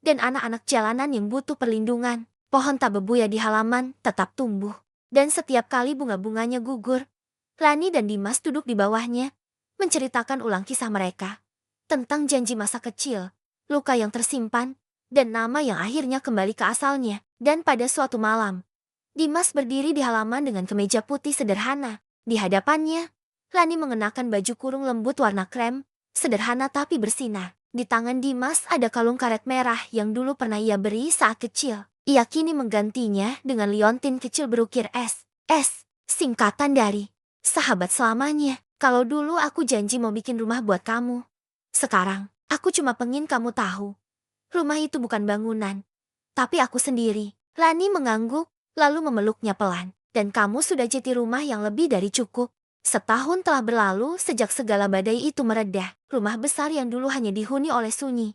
dan anak-anak jalanan yang butuh perlindungan. Pohon tabebuya di halaman tetap tumbuh, dan setiap kali bunga-bunganya gugur, Rani dan Dimas duduk di bawahnya, menceritakan ulang kisah mereka tentang janji masa kecil, luka yang tersimpan, dan nama yang akhirnya kembali ke asalnya. Dan pada suatu malam, Dimas berdiri di halaman dengan kemeja putih sederhana. Di hadapannya, Rani mengenakan baju kurung lembut warna krem, sederhana tapi bersinar. Di tangan Dimas ada kalung karet merah yang dulu pernah ia beri saat kecil. Ia kini menggantinya dengan liontin kecil berukir S. S, singkatan dari sahabat selamanya. Kalau dulu aku janji mau bikin rumah buat kamu, sekarang aku cuma pengen kamu tahu, rumah itu bukan bangunan, tapi aku sendiri. Rani mengangguk, lalu memeluknya pelan. Dan kamu sudah jadi rumah yang lebih dari cukup. Setahun telah berlalu sejak segala badai itu meredah. Rumah besar yang dulu hanya dihuni oleh sunyi,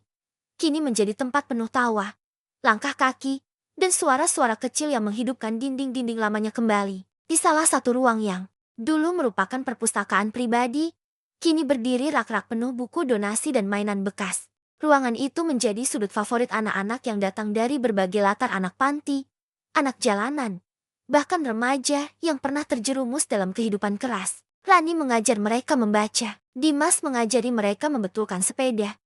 kini menjadi tempat penuh tawa, langkah kaki, dan suara-suara kecil yang menghidupkan dinding-dinding lamanya kembali. Di salah satu ruang yang dulu merupakan perpustakaan pribadi, kini berdiri rak-rak penuh buku donasi dan mainan bekas. Ruangan itu menjadi sudut favorit anak-anak yang datang dari berbagai latar, anak panti, anak jalanan, bahkan remaja yang pernah terjerumus dalam kehidupan keras. Rani mengajar mereka membaca, Dimas mengajari mereka membetulkan sepeda,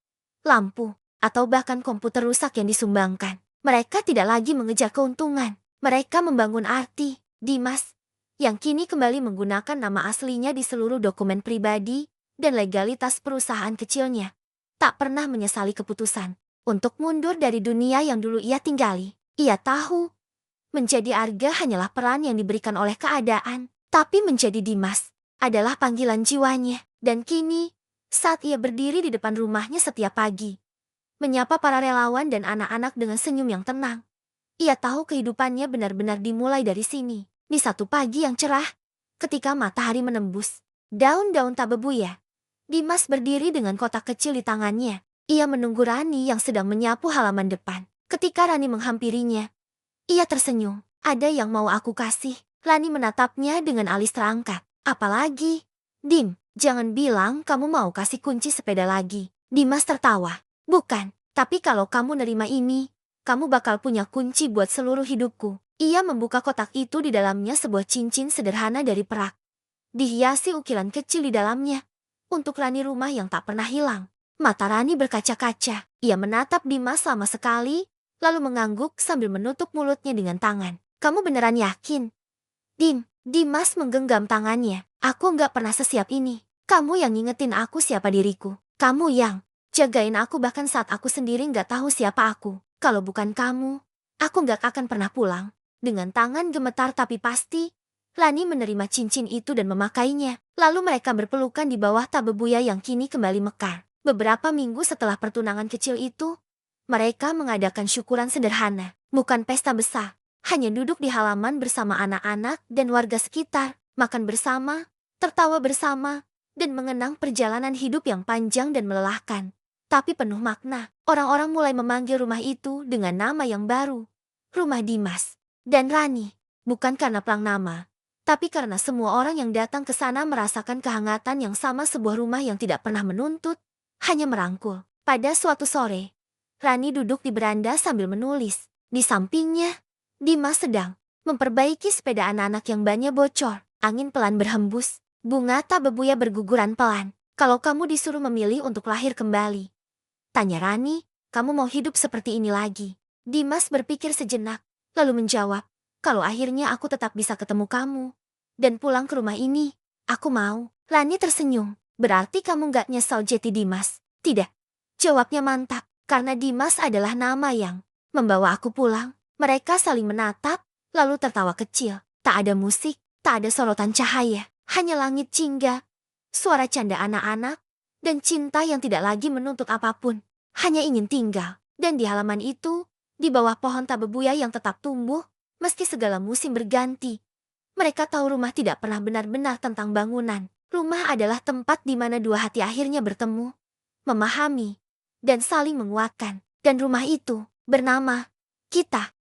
lampu, atau bahkan komputer rusak yang disumbangkan. Mereka tidak lagi mengejar keuntungan, mereka membangun arti. Dimas, yang kini kembali menggunakan nama aslinya di seluruh dokumen pribadi dan legalitas perusahaan kecilnya, tak pernah menyesali keputusan untuk mundur dari dunia yang dulu ia tinggali. Ia tahu, menjadi Arga hanyalah peran yang diberikan oleh keadaan, tapi menjadi Dimas adalah panggilan jiwanya. Dan kini, saat ia berdiri di depan rumahnya setiap pagi, menyapa para relawan dan anak-anak dengan senyum yang tenang, ia tahu kehidupannya benar-benar dimulai dari sini. Di satu pagi yang cerah, ketika matahari menembus daun-daun tabebuya, Dimas berdiri dengan kotak kecil di tangannya. Ia menunggu Rani yang sedang menyapu halaman depan. Ketika Rani menghampirinya, ia tersenyum. Ada yang mau aku kasih? Rani menatapnya dengan alis terangkat. Apalagi? Dim, jangan bilang kamu mau kasih kunci sepeda lagi. Dimas tertawa. Bukan, tapi kalau kamu nerima ini, kamu bakal punya kunci buat seluruh hidupku. Ia membuka kotak itu, di dalamnya sebuah cincin sederhana dari perak, dihiasi ukiran kecil di dalamnya. Untuk Rani, rumah yang tak pernah hilang. Mata Rani berkaca-kaca. Ia menatap Dimas lama sekali, lalu mengangguk sambil menutup mulutnya dengan tangan. Kamu beneran yakin? Dimas menggenggam tangannya. Aku nggak pernah sesiap ini. Kamu yang ngingetin aku siapa diriku. Kamu yang jagain aku bahkan saat aku sendiri nggak tahu siapa aku. Kalau bukan kamu, aku nggak akan pernah pulang. Dengan tangan gemetar tapi pasti, Rani menerima cincin itu dan memakainya. Lalu mereka berpelukan di bawah tabebuya yang kini kembali mekar. Beberapa minggu setelah pertunangan kecil itu, mereka mengadakan syukuran sederhana. Bukan pesta besar, hanya duduk di halaman bersama anak-anak dan warga sekitar, makan bersama, tertawa bersama, dan mengenang perjalanan hidup yang panjang dan melelahkan, tapi penuh makna. Orang-orang mulai memanggil rumah itu dengan nama yang baru. Rumah Dimas dan Rani. Bukan karena pelang nama, tapi karena semua orang yang datang ke sana merasakan kehangatan yang sama, sebuah rumah yang tidak pernah menuntut, hanya merangkul. Pada suatu sore, Rani duduk di beranda sambil menulis. Di sampingnya, Dimas sedang memperbaiki sepeda anak-anak yang bannya bocor. Angin pelan berhembus, bunga tabebuya berguguran pelan. Kalau kamu disuruh memilih untuk lahir kembali, tanya Rani, kamu mau hidup seperti ini lagi? Dimas berpikir sejenak, lalu menjawab, kalau akhirnya aku tetap bisa ketemu kamu dan pulang ke rumah ini, aku mau. Rani tersenyum, berarti kamu gak nyesal jadi Dimas? Tidak. Jawabnya mantap, karena Dimas adalah nama yang membawa aku pulang. Mereka saling menatap, lalu tertawa kecil. Tak ada musik, tak ada sorotan cahaya, hanya langit jingga, suara canda anak-anak, dan cinta yang tidak lagi menuntut apapun, hanya ingin tinggal. Dan di halaman itu, di bawah pohon tabebuya yang tetap tumbuh, meski segala musim berganti, mereka tahu rumah tidak pernah benar-benar tentang bangunan. Rumah adalah tempat di mana dua hati akhirnya bertemu, memahami, dan saling menguatkan. Dan rumah itu bernama kita.